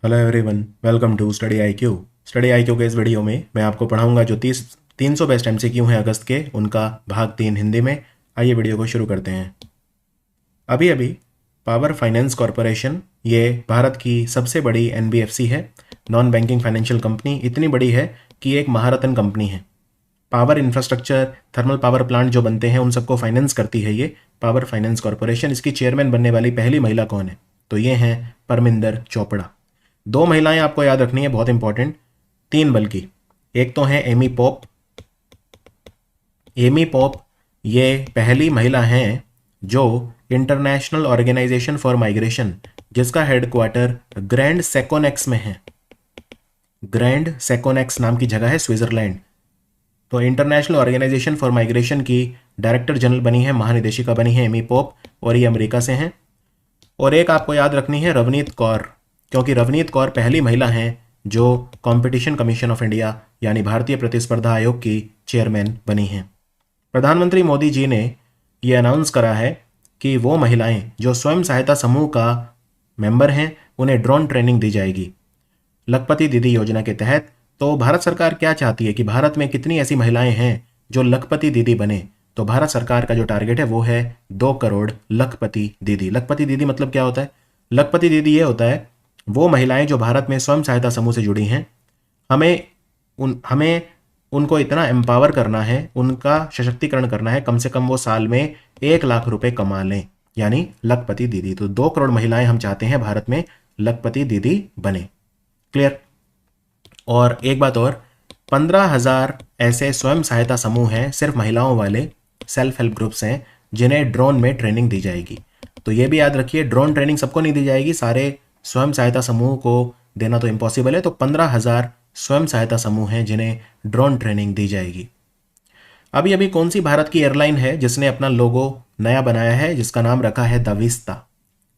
Hello everyone, welcome to study I Q. Study I Q के इस video में मैं आपको पढ़ाऊंगा जो 300 बेस्ट एमसीक्यू हैं अगस्त के, उनका भाग 3 हिंदी में। आइए वीडियो को शुरू करते हैं। अभी अभी पावर फाइनेंस कॉरपोरेशन, ये भारत की सबसे बड़ी एनबीएफसी है, नॉन बैंकिंग फाइनेंशियल कंपनी। इतनी बड़ी है कि एक महारत्न कंपनी है। Power infrastructure, thermal power plant जो बनते हैं उन सबको फाइनेंस करती है ये पावर फाइनेंस कॉरपोरेशन। इसकी चेयरमैन बनने वाली पहली महिला कौन है? तो ये हैं परमिंदर चोपड़ा। दो महिलाएं आपको याद रखनी है, बहुत इंपॉर्टेंट, तीन बल्कि। एक तो है एमी पॉप। एमी पॉप ये पहली महिला हैं जो इंटरनेशनल ऑर्गेनाइजेशन फॉर माइग्रेशन, जिसका हेडक्वार्टर ग्रैंड सेकोनेक्स में है। ग्रैंड सेकोनेक्स नाम की जगह है, स्विट्जरलैंड। तो इंटरनेशनल ऑर्गेनाइजेशन फॉर माइग्रेशन की डायरेक्टर जनरल बनी है, महानिदेशिका बनी है एमी पॉप, और ये अमेरिका से हैं। और एक आपको याद रखनी है रवनीत कौर, क्योंकि रवनीत कौर पहली महिला हैं जो कंपटीशन कमीशन ऑफ इंडिया यानी भारतीय प्रतिस्पर्धा आयोग की चेयरमैन बनी हैं। प्रधानमंत्री मोदी जी ने ये अनाउंस करा है कि वो महिलाएं जो स्वयं सहायता समूह का मेंबर हैं उन्हें ड्रोन ट्रेनिंग दी जाएगी लखपति दीदी योजना के तहत। तो भारत सरकार क्या चाहती है कि भारत में कितनी ऐसी महिलाएं हैं जो लखपति दीदी बने? तो भारत सरकार का जो टारगेट है वो है 2 करोड़ लखपति दीदी। लखपति दीदी मतलब क्या होता है? लखपति दीदी ये होता है वो महिलाएं जो भारत में स्वयं सहायता समूह से जुड़ी हैं। हमें उनको इतना एम्पावर करना है, उनका सशक्तिकरण करना है, कम से कम वो साल में 1 लाख रुपए कमा लें, यानी लखपति दीदी। तो 2 करोड़ महिलाएं हम चाहते हैं भारत में लखपति दीदी बने। क्लियर? और एक बात और, 15,000 ऐसे स्वयं सहायता समूह हैं, सिर्फ महिलाओं वाले सेल्फ हेल्प ग्रुप्स हैं, जिन्हें ड्रोन में ट्रेनिंग दी जाएगी। तो ये भी याद रखिए, ड्रोन ट्रेनिंग सबको नहीं दी जाएगी, सारे स्वयं सहायता समूह को देना तो इम्पॉसिबल है। तो 15,000 स्वयं सहायता समूह हैं जिन्हें ड्रोन ट्रेनिंग दी जाएगी। अभी अभी कौन सी भारत की एयरलाइन है जिसने अपना लोगो नया बनाया है, जिसका नाम रखा है द विस्ता?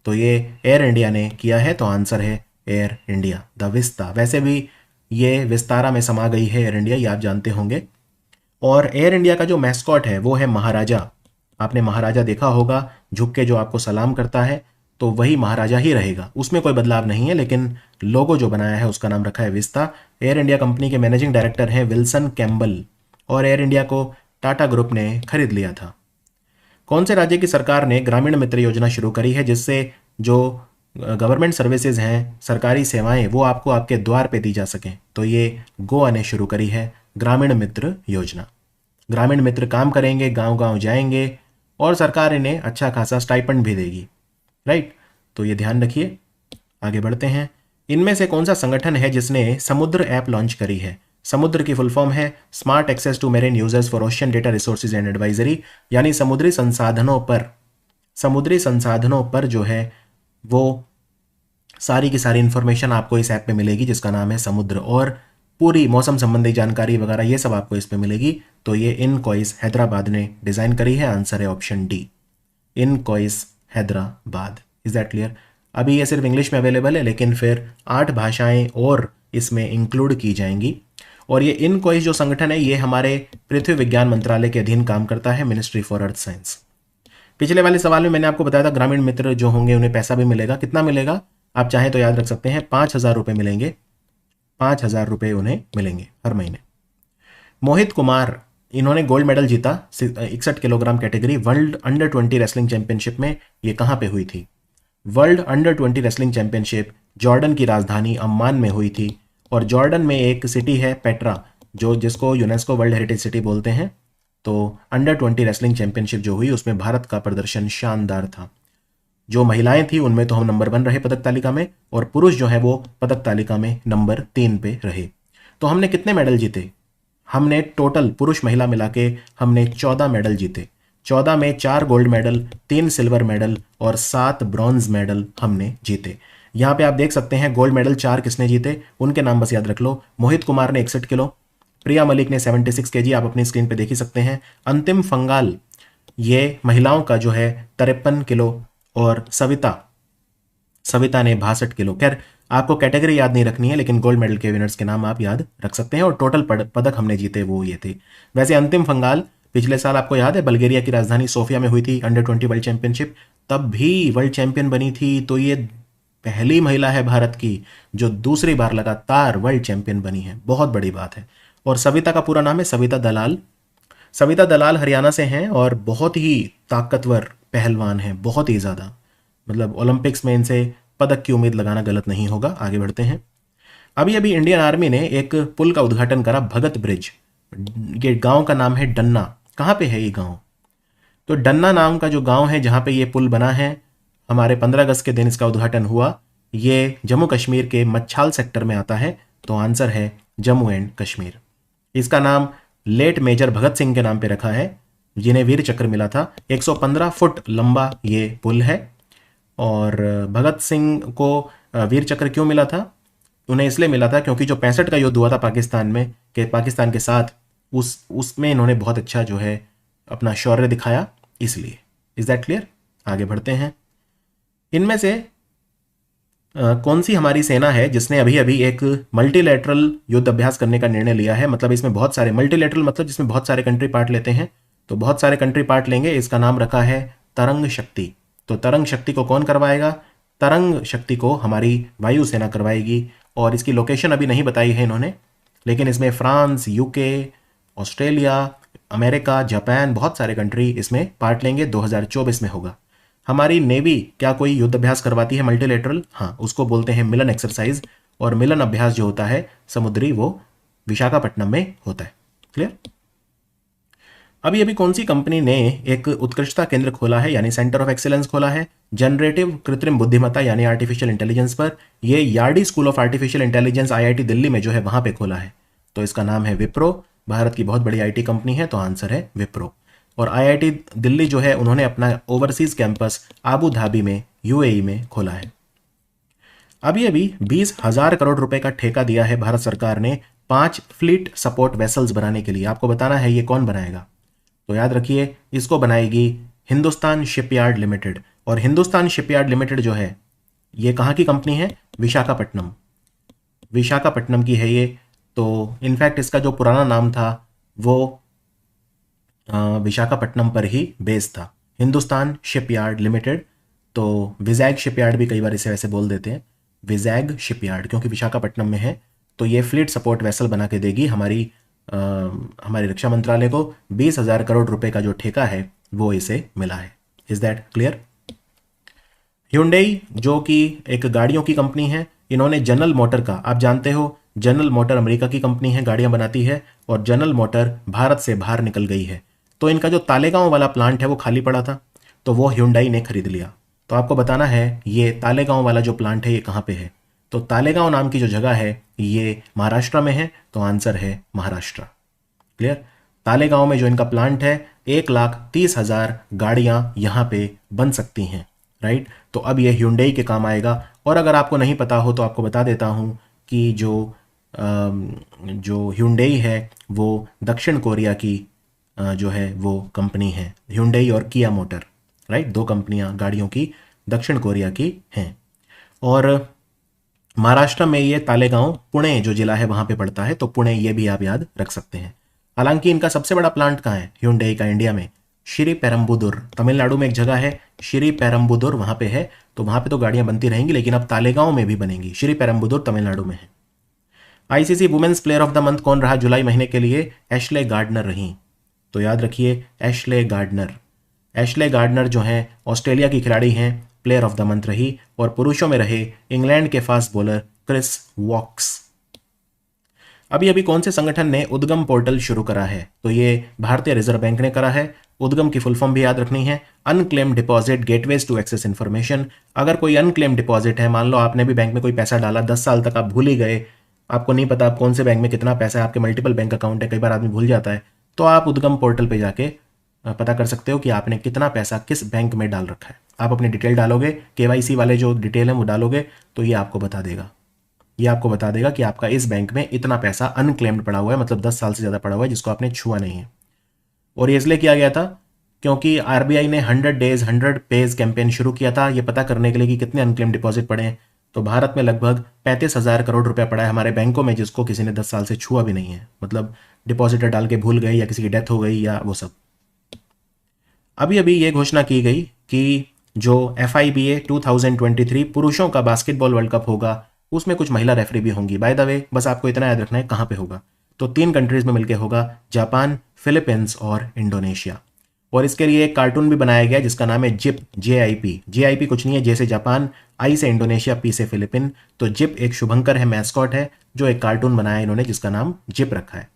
तो ये एयर इंडिया ने किया है, तो आंसर है एयर इंडिया, द विस्ता। वैसे भी ये विस्तारा में समा गई है एयर इंडिया, ये आप जानते होंगे। और एयर इंडिया का जो मैस्कॉट है वो है महाराजा। आपने महाराजा देखा होगा, झुक के जो आपको सलाम करता है, तो वही महाराजा ही रहेगा, उसमें कोई बदलाव नहीं है। लेकिन लोगो जो बनाया है उसका नाम रखा है विस्ता। एयर इंडिया कंपनी के मैनेजिंग डायरेक्टर हैं विल्सन कैम्बल, और एयर इंडिया को टाटा ग्रुप ने खरीद लिया था। कौन से राज्य की सरकार ने ग्रामीण मित्र योजना शुरू करी है, जिससे जो गवर्नमेंट सर्विसेज हैं, सरकारी सेवाएं, वो आपको आपके द्वार पे दी जा सकें? तो ये गोवा ने शुरू करी है ग्रामीण मित्र योजना। ग्रामीण मित्र काम करेंगे, गांव गांव जाएंगे, और सरकार इन्हें अच्छा खासा स्टाइपेंड भी देगी। राइट? तो ये ध्यान रखिए। आगे बढ़ते हैं। इनमें से कौन सा संगठन है जिसने समुद्र ऐप लॉन्च करी है? समुद्र की फुल फॉर्म है smart access to marine users for ocean data resources and advisory, यानी समुद्री संसाधनों पर जो है वो सारी की सारी इंफॉर्मेशन आपको इस ऐप में मिलेगी, जिसका नाम है समुद्र। और पूरी मौसम संबंधी जानकारी वगैरह ये सब आपको इस पे मिलेगी। तो ये इनकॉइस हैदराबाद ने डिजाइन करी है, आंसर है option D, INCOIS Hyderabad. Is that clear? अभी ये सिर्फ इंग्लिश में अवेलेबल है, लेकिन फिर 8 भाषाएं और इसमें इंक्लूड की जाएंगी। और ये इनकॉइस जो संगठन है ये हमारे पृथ्वी विज्ञान मंत्रालय के अधीन काम करता है, मिनिस्ट्री फॉर अर्थ साइंस। पिछले वाले सवाल में मैंने आपको बताया था ग्रामीण मित्र जो होंगे उन्हें पैसा भी मिलेगा। कितना मिलेगा आप चाहें तो याद रख सकते हैं, 5,000 रुपये मिलेंगे। 5,000 रुपये उन्हें मिलेंगे हर महीने। मोहित कुमार, इन्होंने गोल्ड मेडल जीता 61 kilogram category world under 20 wrestling championship में। ये कहाँ पे हुई थी? World under 20 wrestling championship Jordan की राजधानी अम्मान में हुई थी। और जॉर्डन में एक सिटी है पेट्रा, जिसको यूनेस्को वर्ल्ड हेरिटेज सिटी बोलते हैं। तो अंडर 20 रेसलिंग चैंपियनशिप जो हुई उसमें भारत का प्रदर्शन शानदार था। जो महिलाएं थी उनमें तो हम नंबर 1 रहे पदक तालिका में, और पुरुष जो है वो पदक तालिका में नंबर 3 पे रहे। तो हमने कितने मेडल जीते? हमने टोटल पुरुष महिला मिला के हमने 14 मेडल जीते। 14 में 4 गोल्ड मेडल, 3 सिल्वर मेडल और 7 ब्रॉन्ज मेडल हमने जीते। यहाँ पे आप देख सकते हैं गोल्ड मेडल 4 किसने जीते, उनके नाम बस याद रख लो। मोहित कुमार ने 61 किलो, प्रिया मलिक ने 76 केजी, आप अपनी स्क्रीन पे देख ही सकते हैं। अंतिम फंगाल ये महिलाओं का जो है 53 किलो, और सविता ने 62 किलो। खैर आपको कैटेगरी याद नहीं रखनी है, लेकिन गोल्ड मेडल के विनर्स के नाम आप याद रख सकते हैं। और टोटल पदक हमने जीते वो ये थे। वैसे अंतिम फंगाल पिछले साल आपको याद है बल्गेरिया की राजधानी सोफिया में हुई थी अंडर 20 वर्ल्ड चैंपियनशिप, तब भी वर्ल्ड चैंपियन बनी थी। तो ये पहली महिला है भारत की जो दूसरी बार लगातार वर्ल्ड चैंपियन बनी है, बहुत बड़ी बात है। और सविता का पूरा नाम है सविता दलाल। सविता दलाल हरियाणा से हैं और बहुत ही ताकतवर पहलवान हैं, बहुत ही ज़्यादा, मतलब ओलंपिक्स में इनसे पदक की उम्मीद लगाना गलत नहीं होगा। आगे बढ़ते हैं। अभी अभी इंडियन आर्मी ने एक पुल का उद्घाटन करा, भगत ब्रिज। ये गांव का नाम है डन्ना। कहाँ पे है ये गांव? तो डन्ना नाम का जो गांव है जहाँ पे ये पुल बना है, हमारे 15 अगस्त के दिन इसका उद्घाटन हुआ। ये जम्मू कश्मीर के मच्छाल सेक्टर में आता है, तो आंसर है जम्मू एंड कश्मीर। इसका नाम लेट मेजर भगत सिंह के नाम पे रखा है, जिन्हें वीर चक्र मिला था। 115 फुट लंबा ये पुल है। और भगत सिंह को वीर चक्र क्यों मिला था? उन्हें इसलिए मिला था क्योंकि जो 65 का युद्ध हुआ था पाकिस्तान के साथ, उसमें इन्होंने बहुत अच्छा जो है अपना शौर्य दिखाया, इसलिए। Is that clear? आगे बढ़ते हैं। इनमें से कौन सी हमारी सेना है जिसने अभी अभी एक मल्टीलैटरल युद्ध अभ्यास करने का निर्णय लिया है? मतलब इसमें बहुत सारे मल्टीलैटरल, मतलब जिसमें बहुत सारे कंट्री पार्ट लेते हैं, तो बहुत सारे कंट्री पार्ट लेंगे। इसका नाम रखा है तरंग शक्ति। तो तरंग शक्ति को कौन करवाएगा? तरंग शक्ति को हमारी वायुसेना करवाएगी। और इसकी लोकेशन अभी नहीं बताई है इन्होंने, लेकिन इसमें France, UK, Australia, America, Japan, बहुत सारे कंट्री इसमें पार्ट लेंगे। 2024 में होगा। हमारी नेवी क्या कोई युद्ध अभ्यास करवाती है मल्टीलेटरल? हाँ, उसको बोलते हैं मिलन एक्सरसाइज। और मिलन अभ्यास जो होता है समुद्री, वो विशाखापट्टनम में होता है। क्लियर? अभी अभी कौन सी कंपनी ने एक उत्कृष्टता केंद्र खोला है, यानी सेंटर ऑफ एक्सीलेंस खोला है जनरेटिव कृत्रिम बुद्धिमत्ता यानी आर्टिफिशियल इंटेलिजेंस पर? ये Yardi school of artificial intelligence IIT Delhi में जो है वहां पे खोला है। तो इसका नाम है विप्रो। भारत की बहुत बड़ी आईटी कंपनी है, तो आंसर है विप्रो। और आईआईटी दिल्ली जो है उन्होंने अपना ओवरसीज कैंपस आबू धाबी में, यूएई में खोला है। अभी अभी 20,000 करोड़ रुपए का ठेका दिया है भारत सरकार ने 5 फ्लीट सपोर्ट वेसल्स बनाने के लिए। आपको बताना है ये कौन बनाएगा। तो याद रखिए, इसको बनाएगी हिंदुस्तान शिपयार्ड लिमिटेड। और हिंदुस्तान शिपयार्ड लिमिटेड जो है ये कहाँ की कंपनी है? विशाखापट्टनम। विशाखापट्टनम की है ये। तो इनफैक्ट इसका जो पुराना नाम था वो विशाखापट्टनम पर ही बेस था, हिंदुस्तान शिपयार्ड लिमिटेड। तो विजैग शिपयार्ड भी कई बार इसे वैसे बोल देते हैं, विजैग शिपयार्ड, क्योंकि विशाखापट्टनम में है। तो ये फ्लीट सपोर्ट वेसल बना के देगी हमारी रक्षा मंत्रालय को। 20,000 करोड़ रुपए का जो ठेका है वो इसे मिला है। Is that clear? Hyundai जो कि एक गाड़ियों की कंपनी है, इन्होंने जनरल मोटर का, आप जानते हो जनरल मोटर अमेरिका की कंपनी है, गाड़ियां बनाती है, और जनरल मोटर भारत से बाहर निकल गई है। तो इनका जो तालेगांव वाला प्लांट है वो खाली पड़ा था, तो वो Hyundai ने खरीद लिया। तो आपको बताना है ये तालेगांव वाला जो प्लांट है ये कहाँ पे है। तो तालेगांव नाम की जो जगह है ये महाराष्ट्र में है, तो आंसर है महाराष्ट्र। क्लियर? तालेगांव में जो इनका प्लांट है 1,30,000 गाड़ियां यहां पे बन सकती हैं, राइट? तो अब ये Hyundai के काम आएगा। और अगर आपको नहीं पता हो तो आपको बता देता हूं कि जो Hyundai है वो दक्षिण कोरिया की जो है वो कंपनी है, Hyundai और किया मोटर, राइट? 2 कंपनियां गाड़ियों की दक्षिण कोरिया की हैं। और महाराष्ट्र में ये तालेगांव, पुणे जो जिला है वहां पे पड़ता है, तो पुणे ये भी आप याद रख सकते हैं। हालांकि इनका सबसे बड़ा प्लांट कहाँ है Hyundai का इंडिया में? श्री पेरम्बुदुर, तमिलनाडु में एक जगह है श्री पेरम्बुदुर, वहां पे है। तो वहां पे तो गाड़ियां बनती रहेंगी, लेकिन अब तालेगांव में भी बनेंगी। श्री पेरम्बुदुर तमिलनाडु में है। ICC women's player of the month कौन रहा जुलाई महीने के लिए? एशले गार्डनर रही। तो याद रखिए एशले गार्डनर। एशले गार्डनर जो है ऑस्ट्रेलिया की खिलाड़ी हैं, प्लेयर ऑफ द मंथ रही। और पुरुषों में रहे इंग्लैंड के फास्ट बॉलर क्रिस वॉक्स। अभी अभी कौन से संगठन ने उद्गम पोर्टल शुरू करा है? तो ये भारतीय रिजर्व बैंक ने करा है। उद्गम की फुल फॉर्म भी याद रखनी है, unclaim deposit gateways to access information. अगर कोई अनक्लेम डिपॉजिट है, मान लो आपने भी बैंक में कोई पैसा डाला, 10 साल तक आप भूल ही गए, आपको नहीं पता आप कौन से बैंक में कितना पैसा है, आपके मल्टीपल बैंक अकाउंट है, कई बार आदमी भूल जाता है, तो आप उद्गम पोर्टल पर जाके पता कर सकते हो कि आपने कितना पैसा किस बैंक में डाल रखा है। आप अपनी डिटेल डालोगे, केवाईसी वाले जो डिटेल है वो डालोगे, तो ये आपको बता देगा। ये आपको बता देगा कि आपका इस बैंक में इतना पैसा अनक्लेम्ड पड़ा हुआ है, मतलब 10 साल से ज़्यादा पड़ा हुआ है, जिसको आपने छुआ नहीं है। और ये इसलिए किया गया था क्योंकि आरबीआई ने 100 डेज 100 पेज कैंपेन शुरू किया था, ये पता करने के लिए कि कितने अनक्लेम डिपॉजिट पड़े हैं। तो भारत में लगभग 35,000 करोड़ रुपया पड़ा है हमारे बैंकों में, जिसको किसी ने 10 साल से छुआ भी नहीं है, मतलब डिपॉजिटर डाल के भूल गए या किसी की डेथ हो गई या वो सब। अभी अभी ये घोषणा की गई कि जो FIBA 2023 पुरुषों का बास्केटबॉल वर्ल्ड कप होगा उसमें कुछ महिला रेफरी भी होंगी। बाय द वे बस आपको इतना याद रखना है कहाँ पे होगा, तो 3 कंट्रीज में मिलकर होगा, जापान, फिलीपींस और इंडोनेशिया। और इसके लिए एक कार्टून भी बनाया गया जिसका नाम है जिप, JIP। JIP कुछ नहीं है, जैसे जापान, I से इंडोनेशिया, P से फिलीपीन, तो जिप एक शुभंकर है, मैस्कॉट है, जो एक कार्टून बनाया इन्होंने जिसका नाम जिप रखा है।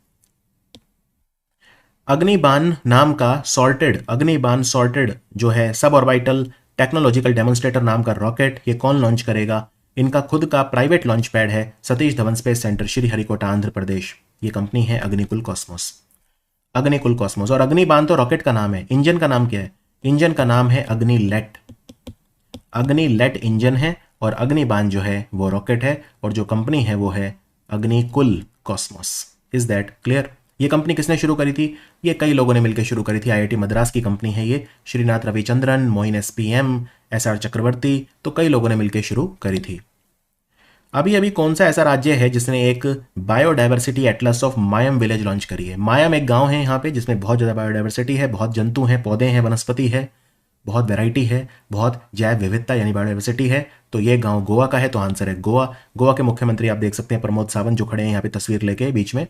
अग्निबाण नाम का सॉर्टेड, अग्निबाण सॉर्टेड जो है सब ऑर्बिटल टेक्नोलॉजिकल डेमोन्स्ट्रेटर नाम का रॉकेट, ये कौन लॉन्च करेगा? इनका खुद का प्राइवेट लॉन्च पैड है सतीश धवन स्पेस सेंटर, श्रीहरिकोटा, आंध्र प्रदेश। ये कंपनी है अग्निकुल कॉस्मोस, अग्निकुल कॉस्मोस। और अग्निबाण तो रॉकेट का नाम है, इंजन का नाम क्या है? इंजन का नाम है अग्निलेट, अग्निलेट इंजन है, और अग्निबाण जो है वो रॉकेट है, और जो कंपनी है वो है Agnikul Cosmos. Is that clear? ये कंपनी किसने शुरू करी थी? ये कई लोगों ने मिलकर शुरू करी थी, IIT मद्रास की कंपनी है ये, श्रीनाथ रविचंद्रन, मोइन SPM, SR चक्रवर्ती, तो कई लोगों ने मिलकर शुरू करी थी। अभी अभी कौन सा ऐसा राज्य है जिसने एक biodiversity Atlas of मायम village launch करी है? मायम एक गांव है यहाँ पे जिसमें बहुत ज़्यादा बायोडाइवर्सिटी है, बहुत जंतु हैं, पौधे हैं, वनस्पति है, बहुत वैरायटी है, बहुत जैव विविधता यानी बायोडाइवर्सिटी है। तो ये गांव गोवा का है, तो आंसर है गोवा। गोवा के मुख्यमंत्री आप देख सकते हैं प्रमोद सावंत जो खड़े हैं यहाँ पे तस्वीर लेके बीच में,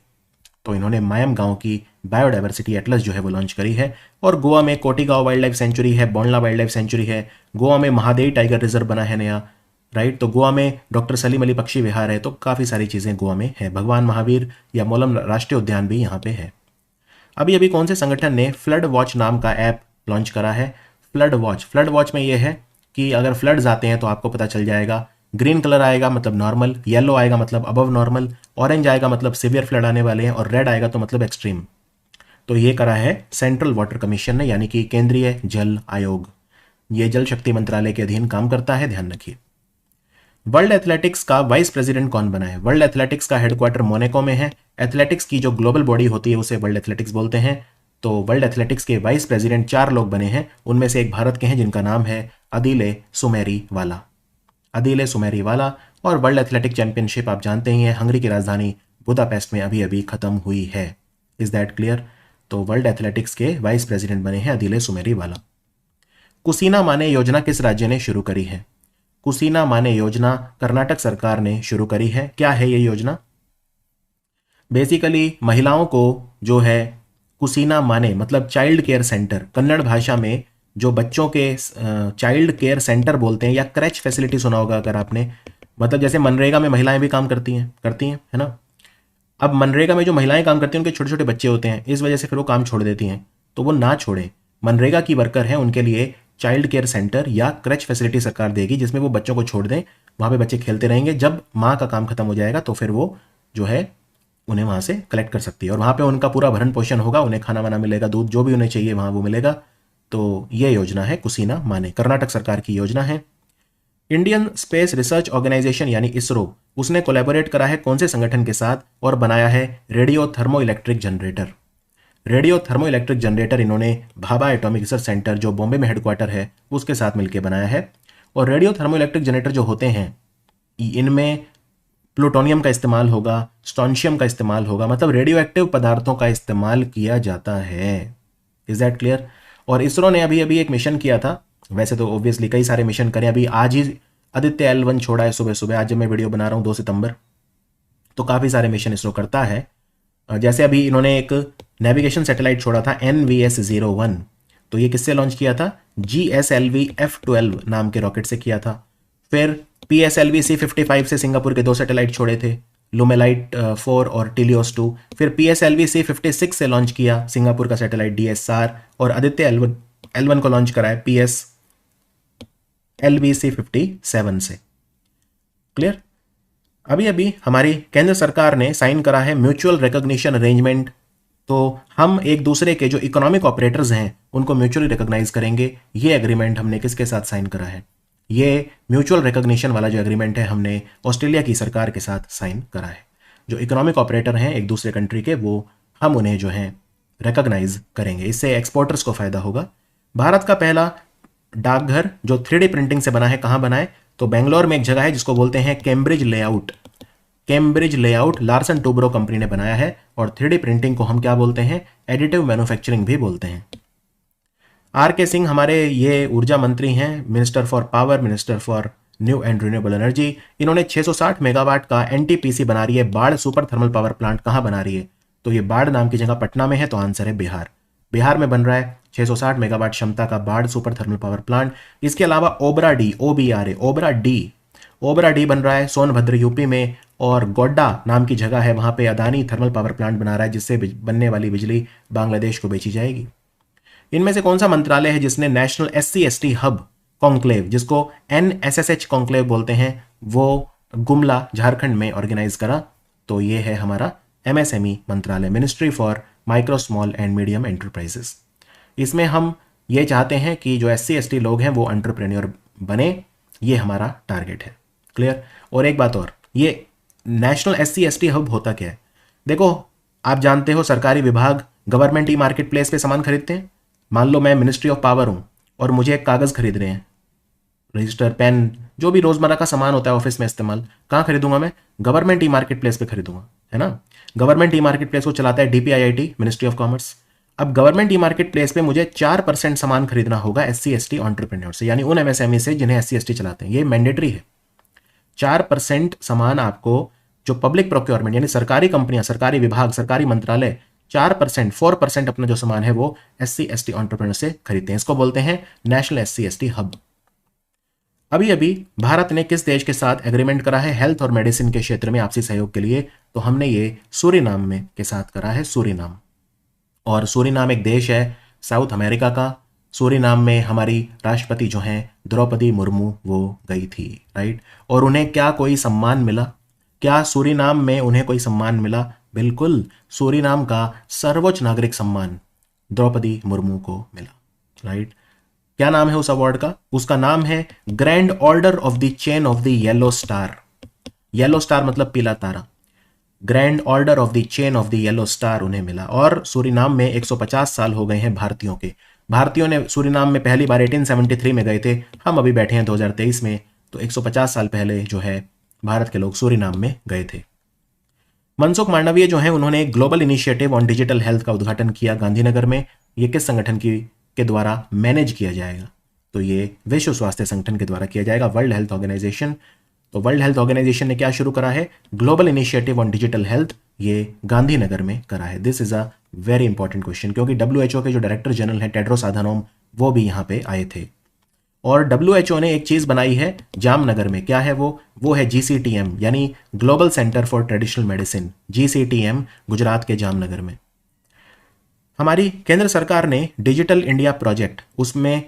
तो इन्होंने मायम गांव की बायोडाइवर्सिटी एटलस जो है वो लॉन्च करी है। और गोवा में कोटीगांव वाइल्ड लाइफ सेंचुरी है, बोंडला वाइल्ड लाइफ सेंचुरी है, गोवा में महादेई टाइगर रिजर्व बना है नया, राइट। तो गोवा में डॉक्टर सलीम अली पक्षी विहार है, तो काफ़ी सारी चीज़ें गोवा में है। भगवान महावीर या मोलम राष्ट्रीय उद्यान भी यहाँ पे है। अभी अभी कौन से संगठन ने फ्लड वॉच नाम का ऐप लॉन्च करा है? फ्लड वॉच, फ्लड वॉच में ये है कि अगर फ्लड्स आते हैं तो आपको पता चल जाएगा, ग्रीन कलर आएगा मतलब नॉर्मल, येलो आएगा मतलब अबव नॉर्मल, ऑरेंज आएगा मतलब सिवियर फ्लड आने वाले हैं, और रेड आएगा तो मतलब एक्सट्रीम। तो ये करा है सेंट्रल वाटर कमीशन ने, यानी कि केंद्रीय जल आयोग। ये जल शक्ति मंत्रालय के अधीन काम करता है, ध्यान रखिए। वर्ल्ड एथलेटिक्स का वाइस प्रेसिडेंट कौन बना है? वर्ल्ड एथलेटिक्स का हेडक्वार्टर मोनाको में है। एथलेटिक्स की जो ग्लोबल बॉडी होती है उसे वर्ल्ड एथलेटिक्स बोलते हैं। तो वर्ल्ड एथलेटिक्स के वाइस प्रेसिडेंट 4 लोग बने हैं, उनमें से एक भारत के हैं जिनका नाम है अदिले सुमेरीवाला, अदिले सुमेरीवाला। और वर्ल्ड एथलेटिक चैंपियनशिप आप जानते ही हैं, हंगरी की राजधानी बुदापेस्ट में अभी अभी खत्म हुई है। Is that clear? तो वर्ल्ड एथलेटिक्स के वाइस प्रेसिडेंट बने हैं अदिले सुमेरीवाला। कुसीना माने योजना किस राज्य ने शुरू करी है? कुसीना माने योजना कर्नाटक सरकार ने शुरू करी है। क्या है ये योजना? बेसिकली महिलाओं को जो है कुसीना माने मतलब चाइल्ड केयर सेंटर, कन्नड़ भाषा में जो बच्चों के चाइल्ड केयर सेंटर बोलते हैं, या क्रैच फैसिलिटी सुना होगा अगर आपने, मतलब जैसे मनरेगा में महिलाएं भी काम करती हैं है ना। अब मनरेगा में जो महिलाएं काम करती हैं उनके छोटे छोटे बच्चे होते हैं, इस वजह से फिर वो काम छोड़ देती हैं, तो वो ना छोड़े, मनरेगा की वर्कर हैं उनके लिए चाइल्ड केयर सेंटर या क्रच फैसिलिटी सरकार देगी, जिसमें वो बच्चों को छोड़ दें, वहाँ पे बच्चे खेलते रहेंगे, जब माँ का काम खत्म हो जाएगा तो फिर वो जो है उन्हें वहाँ से कलेक्ट कर सकती है, और वहाँ पे उनका पूरा भरण पोषण होगा, उन्हें खाना वाना मिलेगा, दूध जो भी उन्हें चाहिए वहाँ वो मिलेगा। तो ये योजना है कुसीना माने, कर्नाटक सरकार की योजना है। इंडियन स्पेस रिसर्च ऑर्गेनाइजेशन यानी इसरो, उसने कोलैबोरेट करा है कौन से संगठन के साथ और बनाया है radio thermo electric generator. Radio thermo electric generator इन्होंने भाभा एटॉमिक रिसर्च सेंटर जो बॉम्बे में हेडक्वार्टर है उसके साथ मिलकर बनाया है। और रेडियो थर्मो इलेक्ट्रिक जनरेटर जो होते हैं इनमें प्लूटोनियम का इस्तेमाल होगा, स्ट्रोंशियम का इस्तेमाल होगा, मतलब रेडियो एक्टिव पदार्थों का इस्तेमाल किया जाता है। Is that clear? और इसरो ने अभी अभी एक मिशन किया था, वैसे तो ऑब्वियसली कई सारे मिशन करें, अभी आज ही आदित्य L1 छोड़ा है सुबह सुबह, आज जब मैं वीडियो बना रहा हूँ 2 सितंबर, तो काफ़ी सारे मिशन इसरो करता है। जैसे अभी इन्होंने एक नेविगेशन सैटेलाइट छोड़ा था NVS-01, तो ये किससे लॉन्च किया था? GSLV F12 नाम के रॉकेट से किया था। फिर PSLV C55 से सिंगापुर के 2 सैटेलाइट छोड़े थे, लुमेलाइट 4 और टिलियोस 2। फिर PSLV C56 से लॉन्च किया सिंगापुर का सैटेलाइट DSR, और आदित्य L1 को लॉन्च करा है PSLV C57 से। क्लियर? अभी अभी हमारी केंद्र सरकार ने साइन करा है म्यूचुअल रिकॉग्निशन अरेंजमेंट, तो हम एक दूसरे के जो इकोनॉमिक ऑपरेटर्स हैं उनको म्यूचुअली रिकॉग्नाइज करेंगे। ये एग्रीमेंट हमने किसके साथ साइन करा है? ये म्यूचुअल रिकॉग्निशन वाला जो एग्रीमेंट है हमने ऑस्ट्रेलिया की सरकार के साथ साइन करा है। जो इकोनॉमिक ऑपरेटर हैं एक दूसरे कंट्री के, वो हम उन्हें जो है रिकॉग्नाइज करेंगे, इससे एक्सपोर्टर्स को फायदा होगा। भारत का पहला डाकघर जो 3D प्रिंटिंग से बना है, कहाँ बना है? तो बेंगलोर में एक जगह है जिसको बोलते हैं Cambridge layout. Cambridge layout Larsen Toubro company ने बनाया है। और 3D प्रिंटिंग को हम क्या बोलते हैं? एडिटिव मैन्युफैक्चरिंग भी बोलते हैं। आर के सिंह हमारे ये ऊर्जा मंत्री हैं, minister for power, minister for new and renewable energy. इन्होंने 660 मेगावाट का एनटीपीसी बना रही है, बाढ़ सुपर थर्मल पावर प्लांट। कहाँ बना रही है? तो ये बाढ़ नाम की जगह पटना में है, तो आंसर है बिहार। बिहार में बन रहा है 660 मेगावाट क्षमता का बाढ़ सुपर थर्मल पावर प्लांट। इसके अलावा Obra D, OBRA, Obra D बन रहा है सोनभद्र यूपी में, और गोड्डा नाम की जगह है, वहां पे अदानी थर्मल पावर प्लांट बना रहा है, जिससे बनने वाली बिजली बांग्लादेश को बेची जाएगी। इनमें से कौन सा मंत्रालय है जिसने नेशनल SC/ST हब कॉन्क्लेव, जिसको NSSH कॉन्क्लेव बोलते हैं, वो गुमला झारखंड में ऑर्गेनाइज करा? तो ये है हमारा MSME मंत्रालय, ministry for micro small and medium enterprises. इसमें हम ये चाहते हैं कि जो SC/ST लोग हैं वो एंटरप्रेन्योर बने, ये हमारा टारगेट है। क्लियर? और एक बात और, ये नेशनल SC/ST हब होता क्या है? देखो, आप जानते हो सरकारी विभाग गवर्नमेंट मार्केट प्लेस पे सामान खरीदते हैं। मान लो मैं मिनिस्ट्री ऑफ पावर हूं और मुझे एक कागज खरीद रहे हैं, रजिस्टर, पेन, जो भी रोजमर्रा का सामान होता है ऑफिस में इस्तेमाल, कहाँ खरीदूंगा मैं? गवर्नमेंट मार्केट प्लेस पे खरीदूंगा, है ना। गवर्नमेंट मार्केट प्लेस को चलाता है DPIIT, मिनिस्ट्री ऑफ कॉमर्स। अब गवर्नमेंट मार्केट प्लेस पे मुझे 4% सामान खरीदना होगा SC/ST एंटरप्रेन्योर से, यानी उन MSME से जिन्हें SC/ST चलाते हैं। ये मैंडेटरी है। 4% सामान आपको, जो पब्लिक प्रोक्योरमेंट यानी सरकारी कंपनियां, सरकारी विभाग, सरकारी मंत्रालय 4% अपना जो सामान है वो SC/ST एंटरप्रेन्योर से खरीदते हैं। इसको बोलते हैं नेशनल SC/ST हब। अभी अभी भारत ने किस देश के साथ एग्रीमेंट करा है हेल्थ और मेडिसिन के क्षेत्र में आपसी सहयोग के लिए? तो हमने ये सूरीनाम में के साथ करा है, सूरीनाम। और सूरीनाम एक देश है साउथ अमेरिका का। सूरीनाम में हमारी राष्ट्रपति जो हैं द्रौपदी मुर्मू, वो गई थी, राइट। और उन्हें क्या कोई सम्मान मिला? क्या सूरीनाम में उन्हें कोई सम्मान मिला? बिल्कुल, सूरीनाम का सर्वोच्च नागरिक सम्मान द्रौपदी मुर्मू को मिला, राइट। क्या नाम है उस अवार्ड का? उसका नाम है grand order of the chain of the yellow star. Yellow star मतलब पीला तारा। Grand order of the chain of the yellow star उन्हें मिला। और सूरीनाम में 150 साल हो गए हैं भारतीयों के। भारतीयों ने सूरीनाम में पहली बार 1873 में गए थे, हम अभी बैठे हैं 2023 में, तो 150 साल पहले जो है भारत के लोग सूरीनाम में गए थे। मनसुख मांडविया जो है उन्होंने एक global initiative on digital health का उद्घाटन किया गांधीनगर में। ये किस संगठन के द्वारा मैनेज किया जाएगा? तो ये विश्व स्वास्थ्य संगठन के द्वारा किया जाएगा, वर्ल्ड हेल्थ ऑर्गेनाइजेशन। तो वर्ल्ड हेल्थ ऑर्गेनाइजेशन ने क्या शुरू करा है? Global initiative on digital health, ये गांधीनगर में करा है। This is a very important question, क्योंकि WHO के जो डायरेक्टर जनरल हैं टेड्रोस अधानोम, वो भी यहाँ पे आए थे। और WHO ने एक चीज बनाई है जामनगर में। क्या है वो है GCTM, यानी global centre for traditional medicine, GCTM, Gujarat के जामनगर में। हमारी केंद्र सरकार ने डिजिटल इंडिया प्रोजेक्ट, उसमें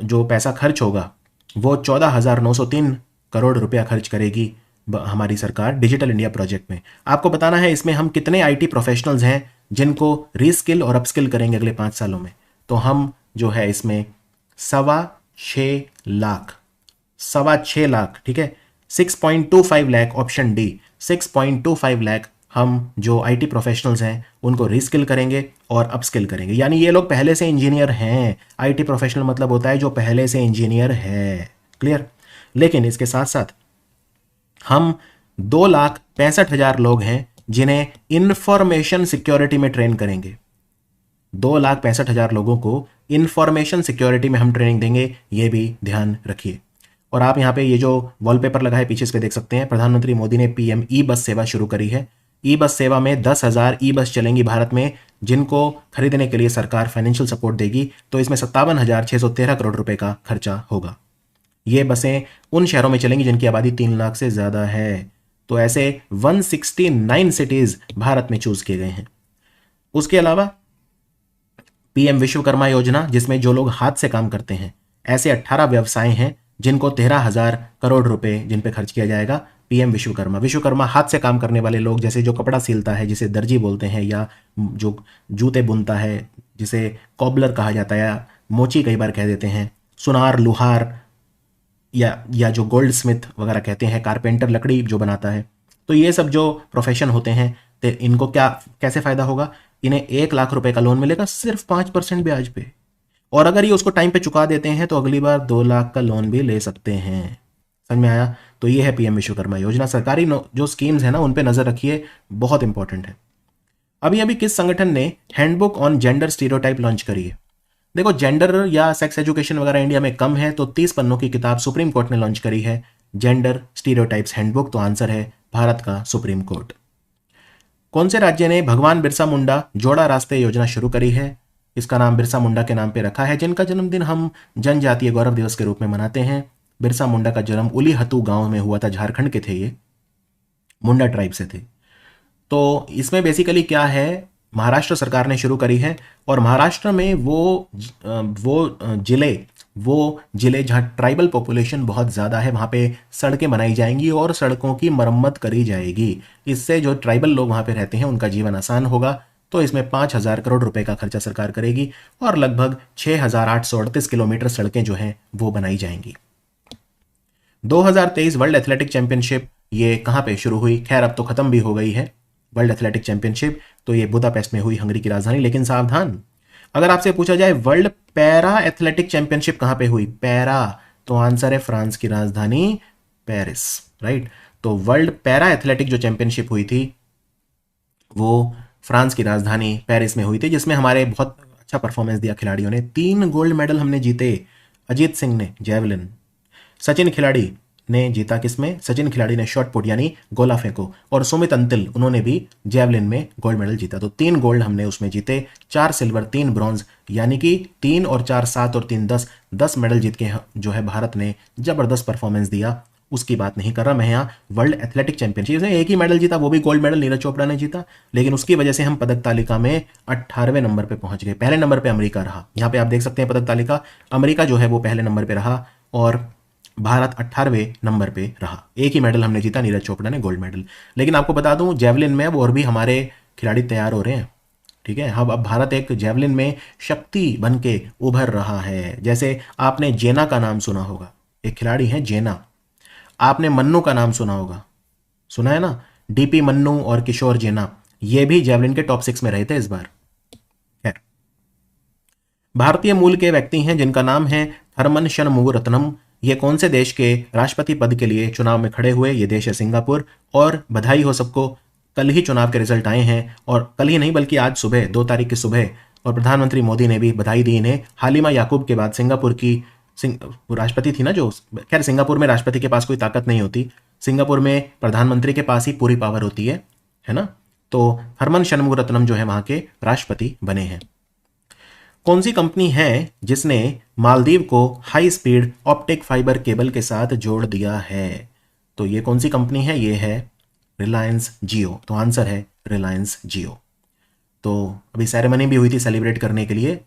जो पैसा खर्च होगा वो 14,903 करोड़ रुपया खर्च करेगी हमारी सरकार डिजिटल इंडिया प्रोजेक्ट में। आपको बताना है इसमें हम कितने IT प्रोफेशनल्स हैं जिनको रीस्किल और अपस्किल करेंगे अगले 5 सालों में। तो हम जो है इसमें 6.25 लाख, ठीक है, 6.25 लाख, ऑप्शन डी, 6.25 लाख हम जो IT प्रोफेशनल्स हैं उनको रीस्किल करेंगे और अपस्किल करेंगे। यानी ये लोग पहले से इंजीनियर हैं। IT प्रोफेशनल मतलब होता है जो पहले से इंजीनियर है। क्लियर? लेकिन इसके साथ साथ हम 2,65,000 लोग हैं जिन्हें इंफॉर्मेशन सिक्योरिटी में ट्रेन करेंगे। 2,65,000 लोगों को इंफॉर्मेशन सिक्योरिटी में हम ट्रेनिंग देंगे, ये भी ध्यान रखिए। और आप यहाँ पे ये जो वॉलपेपर लगा है पीछे, इस पे देख सकते हैं प्रधानमंत्री मोदी ने PM ई-बस सेवा शुरू करी है। ई-बस सेवा में 10,000 ई-बस चलेंगी भारत में, जिनको खरीदने के लिए सरकार फाइनेंशियल सपोर्ट देगी। तो इसमें 57,613 करोड़ रुपए का खर्चा होगा। ये बसें उन शहरों में चलेंगी जिनकी आबादी 3 लाख से ज्यादा है। तो ऐसे 169 सिटीज भारत में चूज किए गए हैं। उसके अलावा PM विश्वकर्मा योजना, जिसमें जो लोग हाथ से काम करते हैं, ऐसे 18 व्यवसाय हैं जिनको 13,000 करोड़ रुपए जिन पे खर्च किया जाएगा। PM विश्वकर्मा हाथ से काम करने वाले लोग, जैसे जो कपड़ा सिलता है जिसे दर्जी बोलते हैं, या जो जूते बुनता है जिसे कॉबलर कहा जाता है, या मोची कई बार कह देते हैं, सुनार, लुहार, या जो गोल्ड स्मिथ वगैरह कहते हैं, कारपेंटर लकड़ी जो बनाता है। तो ये सब जो प्रोफेशन होते हैं, तो इनको कैसे फायदा होगा? इन्हें 1 लाख रुपए का लोन मिलेगा सिर्फ 5% ब्याज पे। और अगर ये उसको टाइम पे चुका देते हैं तो अगली बार 2 लाख का लोन भी ले सकते हैं। समझ में आया? तो ये है PM विश्वकर्मा योजना। सरकारी जो स्कीम्स है ना, उन पे नजर रखिए, बहुत इंपॉर्टेंट है। अभी किस संगठन ने handbook on gender stereotype launch करी है? देखो, जेंडर या सेक्स एजुकेशन वगैरह इंडिया में कम है, तो 30 पन्नों की किताब सुप्रीम कोर्ट ने लॉन्च करी है, जेंडर स्टीरियोटाइप्स हैंडबुक। तो आंसर है भारत का सुप्रीम कोर्ट। कौन से राज्य ने भगवान बिरसा मुंडा जोड़ा रास्ते योजना शुरू करी है? इसका नाम बिरसा मुंडा के नाम पे रखा है, जिनका जन्मदिन हम जनजातीय गौरव दिवस के रूप में मनाते हैं। बिरसा मुंडा का जन्म उलीहतू गांव में हुआ था, झारखंड के थे ये, मुंडा ट्राइब से थे। तो इसमें बेसिकली क्या है, महाराष्ट्र सरकार ने शुरू करी है, और महाराष्ट्र में वो जिले जहाँ ट्राइबल पॉपुलेशन बहुत ज़्यादा है, वहाँ पे सड़कें बनाई जाएंगी और सड़कों की मरम्मत करी जाएगी। इससे जो ट्राइबल लोग वहाँ पे रहते हैं उनका जीवन आसान होगा। तो इसमें 5,000 करोड़ रुपए का खर्चा सरकार करेगी और लगभग 6,838 किलोमीटर सड़कें जो हैं वो बनाई जाएंगी। 2023 वर्ल्ड एथलेटिक चैंपियनशिप ये कहाँ पे शुरू हुई? खैर अब तो खत्म भी हो गई है वर्ल्ड एथलेटिक चैंपियनशिप, तो ये बुदापेस्ट में हुई, हंगरी की राजधानी। लेकिन सावधान, अगर आपसे पूछा जाए वर्ल्ड पैरा एथलेटिक चैंपियनशिप कहां पे हुई, पैरा, तो आंसर है फ्रांस की राजधानी पेरिस, राइट। तो वर्ल्ड पैरा एथलेटिक जो चैंपियनशिप हुई थी वो फ्रांस की राजधानी पेरिस में हुई थी, जिसमें हमारे बहुत अच्छा परफॉर्मेंस दिया खिलाड़ियों ने। 3 गोल्ड मेडल हमने जीते। अजीत सिंह ने जेवलिन, सचिन खिलाड़ी ने जीता किसमें? सचिन खिलाड़ी ने शॉट पुट यानी गोला फेंको, और सुमित अंतिल उन्होंने भी जेवलिन में गोल्ड मेडल जीता। तो 3 गोल्ड हमने उसमें जीते, 4 सिल्वर 3 ब्रॉन्ज, यानी कि 3 और 4 7 और 3 10 मेडल जीत के जो है भारत ने जबरदस्त परफॉर्मेंस दिया। उसकी बात नहीं कर रहा मैं, यहाँ वर्ल्ड एथलेटिक चैंपियनशिप में एक ही मेडल जीता, वो भी गोल्ड मेडल, नीरज चोपड़ा ने जीता। लेकिन उसकी वजह से हम पदक तालिका में 18वें नंबर पे पहुंच गए। पहले नंबर पे अमेरिका रहा, यहाँ पे आप देख सकते हैं पदक तालिका, अमेरिका जो है वो पहले नंबर पे रहा और भारत 18वें नंबर पे रहा। एक ही मेडल हमने जीता, नीरज चोपड़ा ने गोल्ड मेडल। लेकिन आपको बता दूं जेवलिन में और भी हमारे खिलाड़ी तैयार हो रहे हैं, ठीक है। अब भारत एक जेवलिन में शक्ति बन के उभर रहा है। जैसे आपने जेना का नाम सुना होगा, एक खिलाड़ी है जेना। आपने मन्नू का नाम सुना होगा, सुना है ना, डीपी मन्नू और किशोर जेना, ये भी जेवलिन के टॉप 6 में रहे थे इस बार। खैर, भारतीय मूल के व्यक्ति हैं जिनका नाम है थरमन शनमुगरत्नम। ये कौन से देश के राष्ट्रपति पद के लिए चुनाव में खड़े हुए? ये देश है सिंगापुर। और बधाई हो सबको, कल ही चुनाव के रिजल्ट आए हैं, और कल ही नहीं बल्कि आज सुबह 2 तारीख की सुबह, और प्रधानमंत्री मोदी ने भी बधाई दी इन्हें। हालिमा याकूब के बाद सिंगापुर की वो राष्ट्रपति थी ना जो, खैर सिंगापुर में राष्ट्रपति के पास कोई ताकत नहीं होती, सिंगापुर में प्रधानमंत्री के पास ही पूरी पावर होती है ना। तो हरमन शनमुगरत्नम जो है वहां के राष्ट्रपति बने हैं। कौन सी कंपनी है जिसने मालदीव को high speed optic fibre cable के साथ जोड़ दिया है? तो ये कौन सी कंपनी है? ये है रिलायंस जियो। तो आंसर है रिलायंस जियो। तो अभी सेरेमनी भी हुई थी सेलिब्रेट करने के लिए।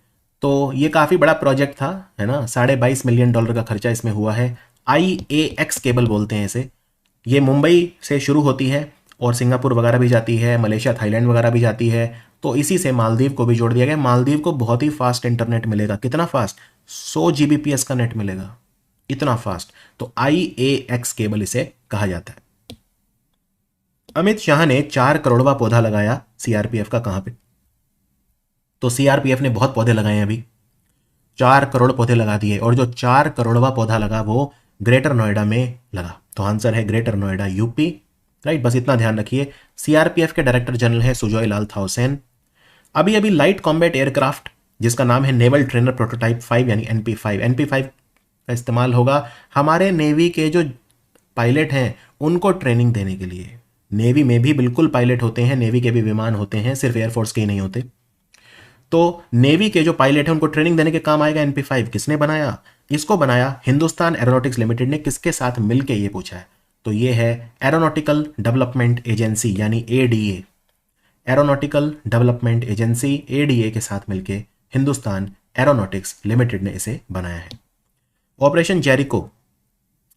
तो ये काफ़ी बड़ा प्रोजेक्ट था, है ना। $22.5 मिलियन का खर्चा इसमें हुआ है। IAX केबल बोलते हैं इसे। ये मुंबई से शुरू होती है और सिंगापुर वगैरह भी जाती है, मलेशिया थाईलैंड वगैरह भी जाती है। तो इसी से मालदीव को भी जोड़ दिया गया। मालदीव को बहुत ही फास्ट इंटरनेट मिलेगा। कितना फास्ट? 100 Gbps का नेट मिलेगा, इतना फास्ट। तो IAX केबल इसे कहा जाता है। अमित शाह ने 4 करोड़वा पौधा लगाया CRPF का, कहां पे? तो CRPF ने बहुत पौधे लगाए हैं अभी, 4 करोड़ पौधे लगा दिए, और जो 4 करोड़वा पौधा लगा वो ग्रेटर नोएडा में लगा। तो आंसर है ग्रेटर नोएडा यूपी, राइट। बस इतना ध्यान रखिए। CRPF के डायरेक्टर जनरल है सुजॉय लाल थाउसेन। अभी अभी लाइट कॉम्बैट एयरक्राफ्ट जिसका नाम है नेवल ट्रेनर प्रोटोटाइप 5 यानी NP5 का इस्तेमाल होगा हमारे नेवी के जो पायलट हैं उनको ट्रेनिंग देने के लिए। नेवी में भी बिल्कुल पायलट होते हैं, नेवी के भी विमान होते हैं, सिर्फ एयरफोर्स के ही नहीं होते। तो नेवी के जो पायलट हैं उनको ट्रेनिंग देने के काम आएगा NP5। किसने बनाया इसको? बनाया हिंदुस्तान एरोनॉटिक्स लिमिटेड ने। किसके साथ मिलके? ये पूछा है। तो ये है एरोनॉटिकल डेवलपमेंट एजेंसी यानी ADA, aeronautical development agency ADA के साथ मिलके हिंदुस्तान एरोनॉटिक्स लिमिटेड ने इसे बनाया है। ऑपरेशन जेरिको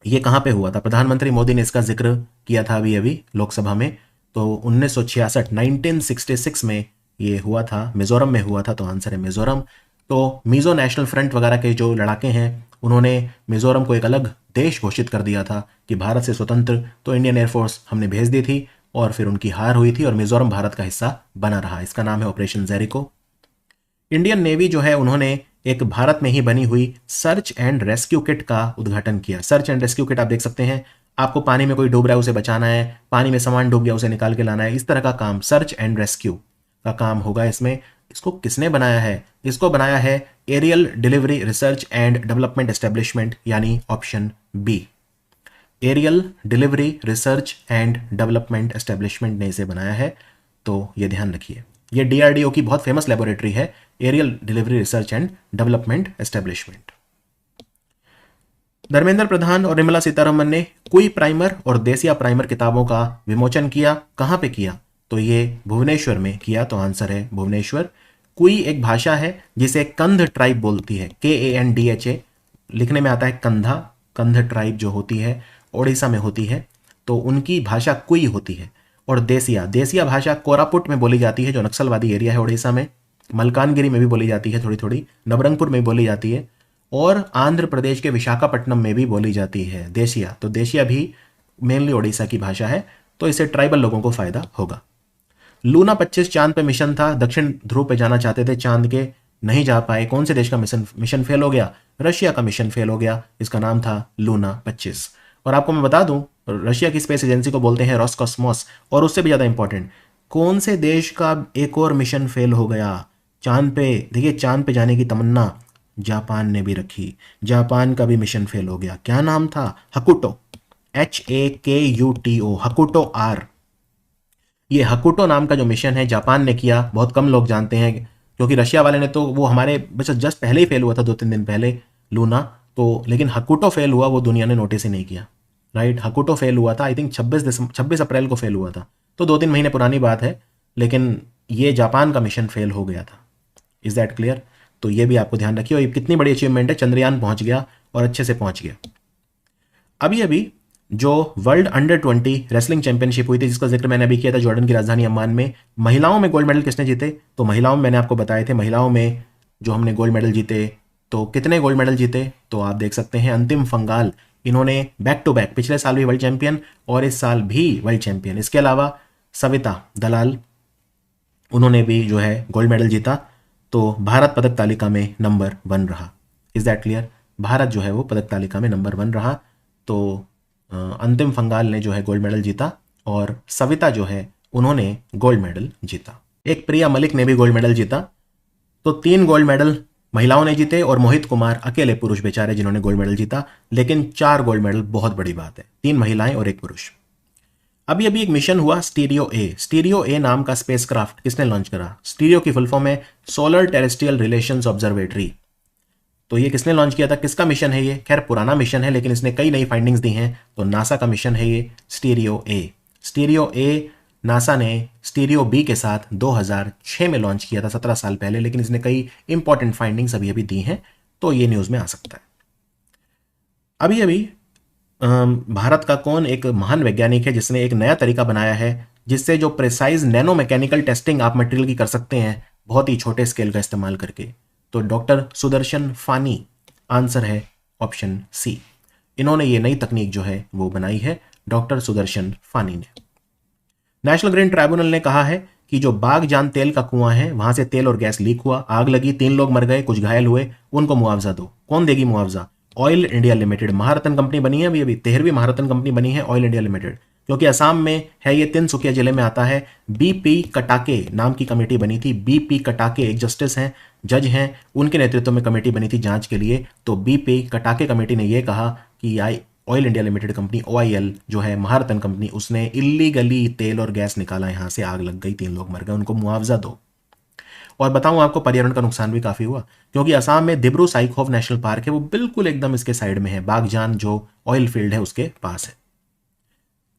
ये कहां पे हुआ था? प्रधानमंत्री मोदी ने इसका जिक्र किया था अभी अभी लोकसभा में। तो 1966 में ये हुआ था, मिजोरम में हुआ था। तो आंसर है मिजोरम। तो मिजो नेशनल फ्रंट वगैरह के जो लड़ाके हैं उन्होंने मिजोरम को एक अलग देश घोषित कर दिया था कि भारत से स्वतंत्र। तो इंडियन एयरफोर्स हमने भेज दी थी और फिर उनकी हार हुई थी और मिजोरम भारत का हिस्सा बना रहा। इसका नाम है ऑपरेशन जेरिको। इंडियन नेवी जो है उन्होंने एक भारत में ही बनी हुई सर्च एंड रेस्क्यू किट का उद्घाटन किया। सर्च एंड रेस्क्यू किट आप देख सकते हैं, आपको पानी में कोई डूब रहा है उसे बचाना है, पानी में सामान डूब गया उसे निकाल के लाना है, इस तरह का काम सर्च एंड रेस्क्यू का काम होगा इसमें। इसको किसने बनाया है? इसको बनाया है aerial delivery research and development establishment, यानी option B. Aerial delivery research and development establishment ने इसे बनाया है, तो ये ध्यान रखिए। ये डीआरडीओ की बहुत फेमस लेबोरेटरी है, aerial delivery research and development establishment. Dharmendra Pradhan और निर्मला सीतारमन ने कुई प्राइमर और देसिया प्राइमर किताबों का विमोचन किया। कहां पे किया? तो ये भुवनेश्वर में किया, तो आंसर है भुवनेश्वर। कुई एक भाषा है जिसे कंध ट्राइब बोलती है, KANDHA, लिखने में आता है कंधा। कंध ट्राइब जो होती है ओडिशा में होती है, तो उनकी भाषा कुई होती है। और देसिया, देसिया भाषा कोरापुट में बोली जाती है, जो नक्सलवादी एरिया है ओडिशा में। मलकानगिरी में भी बोली जाती है थोड़ी थोड़ी, नवरंगपुर में भी बोली जाती है, और आंध्र प्रदेश के विशाखापट्टनम में भी बोली जाती है देसिया। तो देसिया भी मेनली ओडिशा की भाषा है, तो इससे ट्राइबल लोगों को फायदा होगा। लूना 25 चांद पे मिशन था, दक्षिण ध्रुव पे जाना चाहते थे चांद के, नहीं जा पाए। कौन से देश का मिशन फेल हो गया? रशिया का मिशन फेल हो गया, इसका नाम था लूना 25। और आपको मैं बता दूं, रशिया की स्पेस एजेंसी को बोलते हैं रोसकॉस्मोस। और उससे भी ज्यादा इंपॉर्टेंट, कौन से देश का एक और मिशन फेल हो गया चांद पे? देखिए, चांद पे जाने की तमन्ना जापान ने भी रखी, जापान का भी मिशन फेल हो गया। क्या नाम था? हकुटो, HAKUTO, हकुटो R। ये हकुटो नाम का जो मिशन है जापान ने किया, बहुत कम लोग जानते हैं, क्योंकि रशिया वाले ने तो वो हमारे बस जस्ट पहले ही फेल हुआ था, 2-3 दिन पहले लूना, तो लेकिन हकुटो फेल हुआ, वो दुनिया ने नोटिस ही नहीं किया। राइट, हकुटो फेल हुआ था, आई थिंक 26 अप्रैल को फेल हुआ था, तो 2-3 महीने पुरानी बात है, लेकिन ये जापान का मिशन फेल हो गया था। Is that clear? तो ये भी आपको ध्यान रखिए। और ये कितनी बड़ी अचीवमेंट है, चंद्रयान पहुंच गया और अच्छे से पहुंच गया। अभी अभी जो वर्ल्ड अंडर-20 रेसलिंग चैंपियनशिप हुई थी, जिसका जिक्र मैंने अभी किया था, जॉर्डन की राजधानी अम्मान में, महिलाओं में गोल्ड मेडल किसने जीते? तो महिलाओं में मैंने आपको बताए थे, महिलाओं में जो हमने गोल्ड मेडल जीते, तो कितने गोल्ड मेडल जीते? तो आप देख सकते हैं, अंतिम फंगाल, इन्होंने बैक टू बैक, पिछले साल भी वर्ल्ड चैंपियन और इस साल भी वर्ल्ड चैंपियन। इसके अलावा सविता दलाल, उन्होंने भी जो है गोल्ड मेडल जीता, तो भारत पदक तालिका में नंबर 1 रहा। Is that clear? भारत जो है वो पदक तालिका में नंबर 1 रहा। तो अंतिम फंगाल ने जो है गोल्ड मेडल जीता, और सविता जो है उन्होंने गोल्ड मेडल जीता। एक प्रिया मलिक ने भी गोल्ड मेडल जीता। तो 3 गोल्ड मेडल महिलाओं ने जीते, और मोहित कुमार अकेले पुरुष बेचारे जिन्होंने गोल्ड मेडल जीता। लेकिन 4 गोल्ड मेडल बहुत बड़ी बात है, 3 महिलाएं और 1 पुरुष। अभी अभी एक मिशन हुआ स्टीरियो ए। स्टीरियो ए नाम का स्पेसक्राफ्ट किसने लॉन्च करा? स्टीरियो की फुल फॉर्म है सोलर टेरेस्ट्रियल रिलेशंस ऑब्जर्वेटरी। तो ये किसने लॉन्च किया था? किसका मिशन है ये? खैर पुराना मिशन है, लेकिन इसने कई नई फाइंडिंग्स दी हैं, तो नासा का मिशन है ये stereo A. Stereo A NASA ने स्टीरियो बी के साथ 2006 में लॉन्च किया था, 17 साल पहले, लेकिन इसने कई इंपॉर्टेंट फाइंडिंग्स अभी अभी दी हैं, तो ये न्यूज में आ सकता है। अभी अभी भारत का कौन एक महान वैज्ञानिक है जिसने एक नया तरीका बनाया है जिससे जो प्रिसाइज नैनो मैकेनिकल टेस्टिंग आप मटेरियल की कर सकते हैं बहुत ही छोटे स्केल का इस्तेमाल करके? तो डॉक्टर सुदर्शन फानी, आंसर है ऑप्शन सी। इन्होंने ये नई तकनीक जो है वो बनाई है, डॉक्टर सुदर्शन फानी ने। नेशनल ग्रीन ट्राइब्यूनल ने कहा है कि जो बागजान तेल का कुआं है वहां से तेल और गैस लीक हुआ, आग लगी, 3 लोग मर गए, कुछ घायल हुए, उनको मुआवजा दो। कौन देगी मुआवजा? ऑयल इंडिया लिमिटेड, महारत्न कंपनी बनी है, अभी 13वीं महारत्न कंपनी बनी है ऑयल इंडिया लिमिटेड, क्योंकि असम में है ये, तिनसुकिया जिले में आता है। BP कटाके नाम की कमेटी बनी थी। BP कटाके एक जस्टिस हैं, जज हैं, उनके नेतृत्व में कमेटी बनी थी जांच के लिए। तो BP कटाके कमेटी ने यह कहा कि oil India limited company OIL जो है महारत्न कंपनी, उसने इलीगली तेल और गैस निकाला, यहां से आग लग गई, 3 लोग मर गए, उनको मुआवजा दो। और बताऊं आपको, पर्यावरण का नुकसान भी काफी हुआ, क्योंकि असम में दिब्रू साइखोव नेशनल पार्क है, वो बिल्कुल एकदम इसके साइड में है, बागजान जो ऑयल फील्ड है उसके पास है।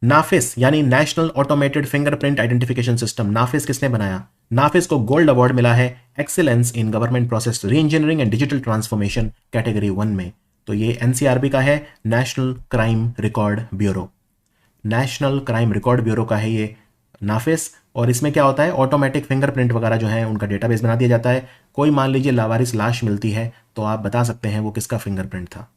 नाफिस यानी national automated fingerprint identification system, NAFIS किसने बनाया? नाफिस को गोल्ड अवार्ड मिला है excellence in government process reengineering and digital transformation category 1 में। तो ये NCRB का है, national crime record bureau. National crime record bureau का है ये नाफिस। और इसमें क्या होता है, ऑटोमेटिक फिंगरप्रिंट वगैरह जो है उनका डेटाबेस बना दिया जाता है। कोई मान लीजिए लावारिस लाश मिलती है तो आप बता सकते हैं वो किसका फिंगरप्रिंट था।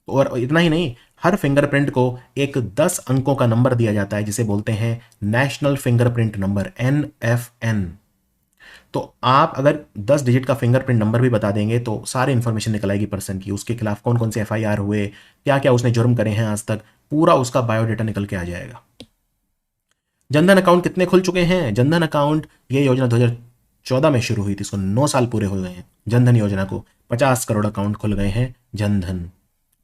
और इतना ही नहीं, हर फिंगरप्रिंट को एक 10 अंकों का नंबर दिया जाता है जिसे बोलते हैं नेशनल फिंगरप्रिंट नंबर, NFN। तो आप अगर 10 डिजिट का फिंगरप्रिंट नंबर भी बता देंगे तो सारी इंफॉर्मेशन निकल आएगी पर्सन की, उसके खिलाफ कौन कौन से FIR हुए, क्या क्या उसने जुर्म करे हैं आज तक, पूरा उसका बायोडेटा निकल के आ जाएगा। जनधन अकाउंट कितने खुल चुके हैं? जनधन अकाउंट ये योजना 2014 में शुरू हुई थी, इसको 9 साल पूरे हो गए हैं। जनधन योजना को 50 करोड़ अकाउंट खुल गए हैं जनधन।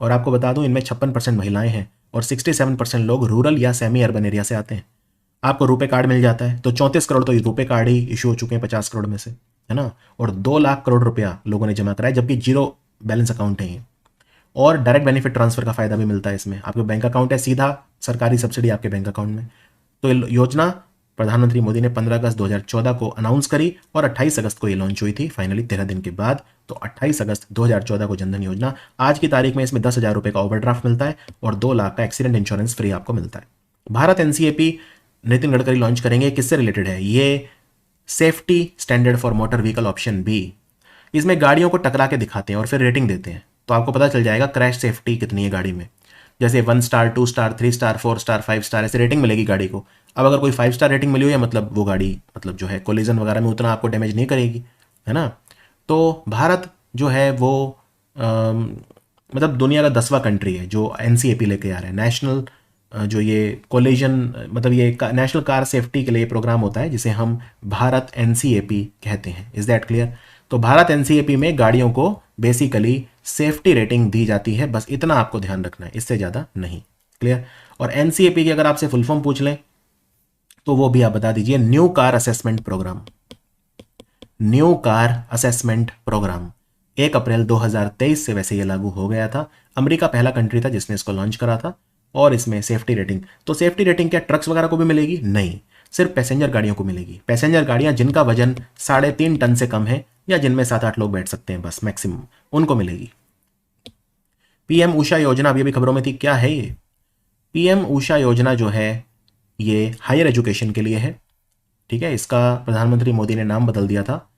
और आपको बता दूं इनमें 56% महिलाएं हैं और 67% लोग रूरल या सेमी अर्बन एरिया से आते हैं। आपको रुपए कार्ड मिल जाता है, तो 34 करोड़ तो रुपए कार्ड ही इशू हो चुके हैं 50 करोड़ में से, है ना। और 2 लाख करोड़ रुपया लोगों ने जमा कराया, जबकि जीरो बैलेंस अकाउंट है ये। और डायरेक्ट बेनिफिट ट्रांसफर का फायदा भी मिलता है इसमें। आपके बैंक अकाउंट है, सीधा सरकारी सब्सिडी आपके बैंक अकाउंट में। तो योजना प्रधानमंत्री मोदी ने 15 अगस्त 2014 को अनाउंस करी और 28 अगस्त को ये लॉन्च हुई थी फाइनली 13 दिन के बाद। तो 28 अगस्त 2014 को जनधन योजना। आज की तारीख में इसमें 10,000 रुपए का ओवरड्राफ्ट मिलता है और 2 लाख का एक्सीडेंट इंश्योरेंस फ्री आपको मिलता है। भारत एनसीएपी नितिन गडकरी लॉन्च करेंगे, किससे रिलेटेड है ये? Safety standard for motor vehicle option B. इसमें गाड़ियों को टकरा के दिखाते हैं और फिर रेटिंग देते हैं, तो आपको पता चल जाएगा क्रैश सेफ्टी कितनी है गाड़ी में। जैसे 1 star, 2 star, 3 star, 4 star, 5 star ऐसे रेटिंग मिलेगी गाड़ी को। अब अगर कोई 5 स्टार रेटिंग मिली हो, या मतलब वो गाड़ी मतलब जो है कोलिजन वगैरह में उतना आपको डैमेज नहीं करेगी, है ना। तो भारत जो है वो मतलब दुनिया का 10वां कंट्री है जो एनसीएपी लेके आ रहा है, नेशनल जो ये कोलिजन मतलब ये नेशनल कार सेफ्टी के लिए प्रोग्राम होता है, जिसे हम भारत एनसीएपी कहते हैं। Is that clear? तो भारत एनसीएपी में गाड़ियों को बेसिकली सेफ्टी रेटिंग दी जाती है, बस इतना आपको ध्यान रखना है, इससे ज़्यादा नहीं। क्लियर? और एनसीएपी की अगर आपसे फुल फॉर्म पूछ लें तो वो भी आप बता दीजिए, new car assessment program. New car assessment program 1 अप्रैल 2023 से वैसे ये लागू हो गया था। अमेरिका पहला कंट्री था जिसने इसको लॉन्च करा था। और इसमें सेफ्टी रेटिंग, तो सेफ्टी रेटिंग क्या ट्रक्स वगैरह को भी मिलेगी? नहीं, सिर्फ पैसेंजर गाड़ियों को मिलेगी। पैसेंजर गाड़ियां जिनका वजन 3.5 टन से कम है या जिनमें 7-8 लोग बैठ सकते हैं बस मैक्सिमम, उनको मिलेगी। पीएम ऊषा योजना अभी अभी खबरों में थी, क्या है ये? पीएम ऊषा योजना जो है ये हायर एजुकेशन के लिए है, ठीक है। इसका प्रधानमंत्री मोदी ने नाम बदल दिया था।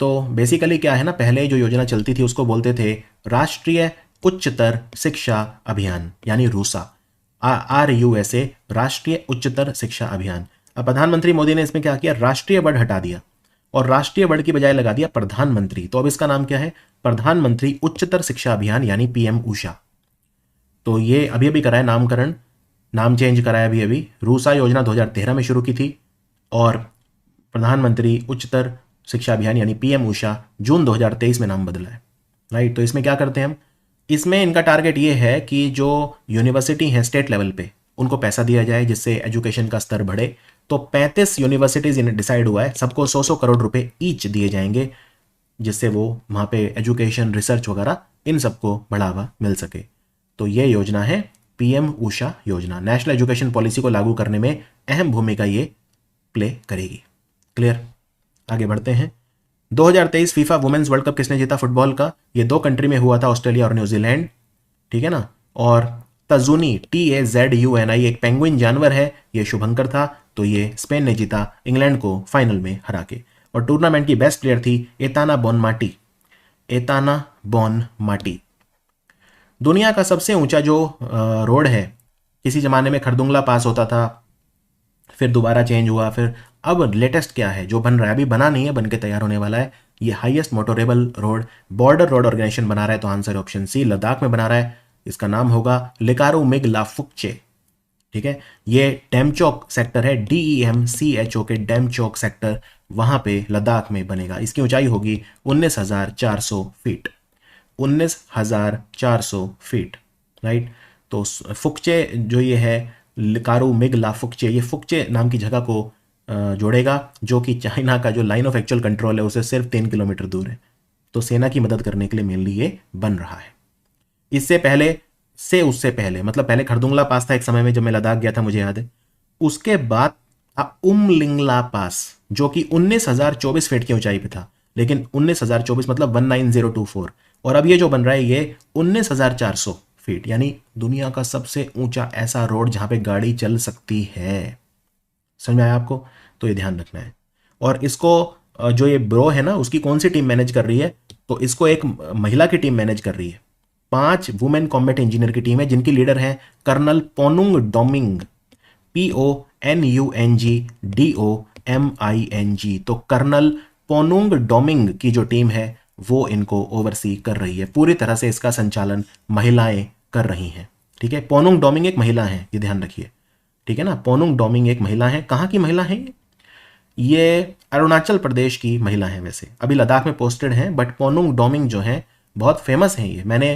तो बेसिकली क्या है ना, पहले जो योजना चलती थी उसको बोलते थे राष्ट्रीय उच्चतर शिक्षा अभियान, यानी रूसा, RUSA, राष्ट्रीय उच्चतर शिक्षा अभियान। अब प्रधानमंत्री मोदी ने इसमें क्या किया, राष्ट्रीय वर्ड हटा दिया और राष्ट्रीय वर्ड की बजाय लगा दिया प्रधानमंत्री। तो अब इसका नाम क्या है? प्रधानमंत्री उच्चतर शिक्षा अभियान, यानी पीएम ऊषा। तो ये अभी अभी कराया नामकरण, नाम चेंज कराया अभी अभी। रूसा योजना 2013 में शुरू की थी और प्रधानमंत्री उच्चतर शिक्षा अभियान यानी पीएम ऊषा जून 2023 में नाम बदला है, राइट। तो इसमें क्या करते हैं हम, इसमें इनका टारगेट ये है कि जो यूनिवर्सिटी हैं स्टेट लेवल पे उनको पैसा दिया जाए जिससे एजुकेशन का स्तर बढ़े। तो 35 यूनिवर्सिटीज इन्हें डिसाइड हुआ है, सबको 100-100 करोड़ रुपए ईच दिए जाएंगे, जिससे वो वहाँ पे एजुकेशन, रिसर्च वगैरह इन सबको बढ़ावा मिल सके। तो ये योजना है पीएम ऊषा योजना, नेशनल एजुकेशन पॉलिसी को लागू करने में अहम भूमिका ये प्ले करेगी। क्लियर? आगे बढ़ते हैं। 2023 फीफा वुमेन्स वर्ल्ड कप किसने जीता फुटबॉल का? ये 2 कंट्री में हुआ था, ऑस्ट्रेलिया और न्यूजीलैंड, ठीक है ना। और तजुनी, TAZUNI एक पेंगुइन जानवर है, ये शुभंकर था, तो ये स्पेन ने जीता इंग्लैंड को फाइनल में हरा के। और टूर्नामेंट की बेस्ट प्लेयर थी एताना बोनमाटी। Aitana Bonmati. दुनिया का सबसे ऊंचा जो रोड है, किसी जमाने में खरदुंगला पास होता था, फिर दोबारा चेंज हुआ, फिर अब लेटेस्ट क्या है जो बन रहा है, अभी बना नहीं है, बन के तैयार होने वाला है, ये highest motorable road border road organisation बना रहा है। तो आंसर ऑप्शन सी, लद्दाख में बना रहा है। इसका नाम होगा लिकारू मिग लाफुक्चे, ठीक है। ये डेमचोक सेक्टर है, DEMCHO के डेमचोक सेक्टर, वहां पे लद्दाख में बनेगा। इसकी ऊंचाई होगी 19,400 फीट, 19,400 फीट, राइट। तो फुक्चे जो ये है लिकारू मिग लाफुक्चे, ये फुक्चे नाम की जगह को जोड़ेगा, जो कि चाइना का जो लाइन ऑफ एक्चुअल कंट्रोल है उसे सिर्फ 3 किलोमीटर दूर है। तो सेना की मदद करने के लिए मेनली ये बन रहा है। इससे पहले से, उससे पहले मतलब पहले खरदुंगला पास था एक समय में जब मैं लद्दाख गया था, मुझे याद है। उसके बाद उमलिंगला पास जो कि 19,024 फीट की ऊंचाई पे था, लेकिन 19,024 मतलब 19024। और अब ये जो बन रहा है ये 19,400 फीट, यानी दुनिया का सबसे ऊंचा ऐसा रोड जहां पे गाड़ी चल सकती है। समझ में आया आपको? तो ये ध्यान रखना है। और इसको जो ये ब्रो है ना, उसकी कौन सी टीम मैनेज कर रही है? तो इसको एक महिला की टीम मैनेज कर रही है। 5 वुमेन कॉम्बैट इंजीनियर की टीम है, जिनकी लीडर है कर्नल पोनुंग डोमिंग, PONUNGDOMING। तो कर्नल पोनुंग डोमिंग की जो टीम है वो इनको ओवरसी कर रही है, पूरी तरह से इसका संचालन महिलाएं कर रही हैं, ठीक है। पोनुंग डोमिंग एक महिला है, ये ध्यान रखिए, ठीक है ना। पोनुंग डोमिंग एक महिला है। कहाँ की महिला है ये अरुणाचल प्रदेश की महिला है, वैसे अभी लद्दाख में पोस्टेड हैं, बट पोनुंग डोमिंग जो है बहुत फेमस हैं ये। मैंने,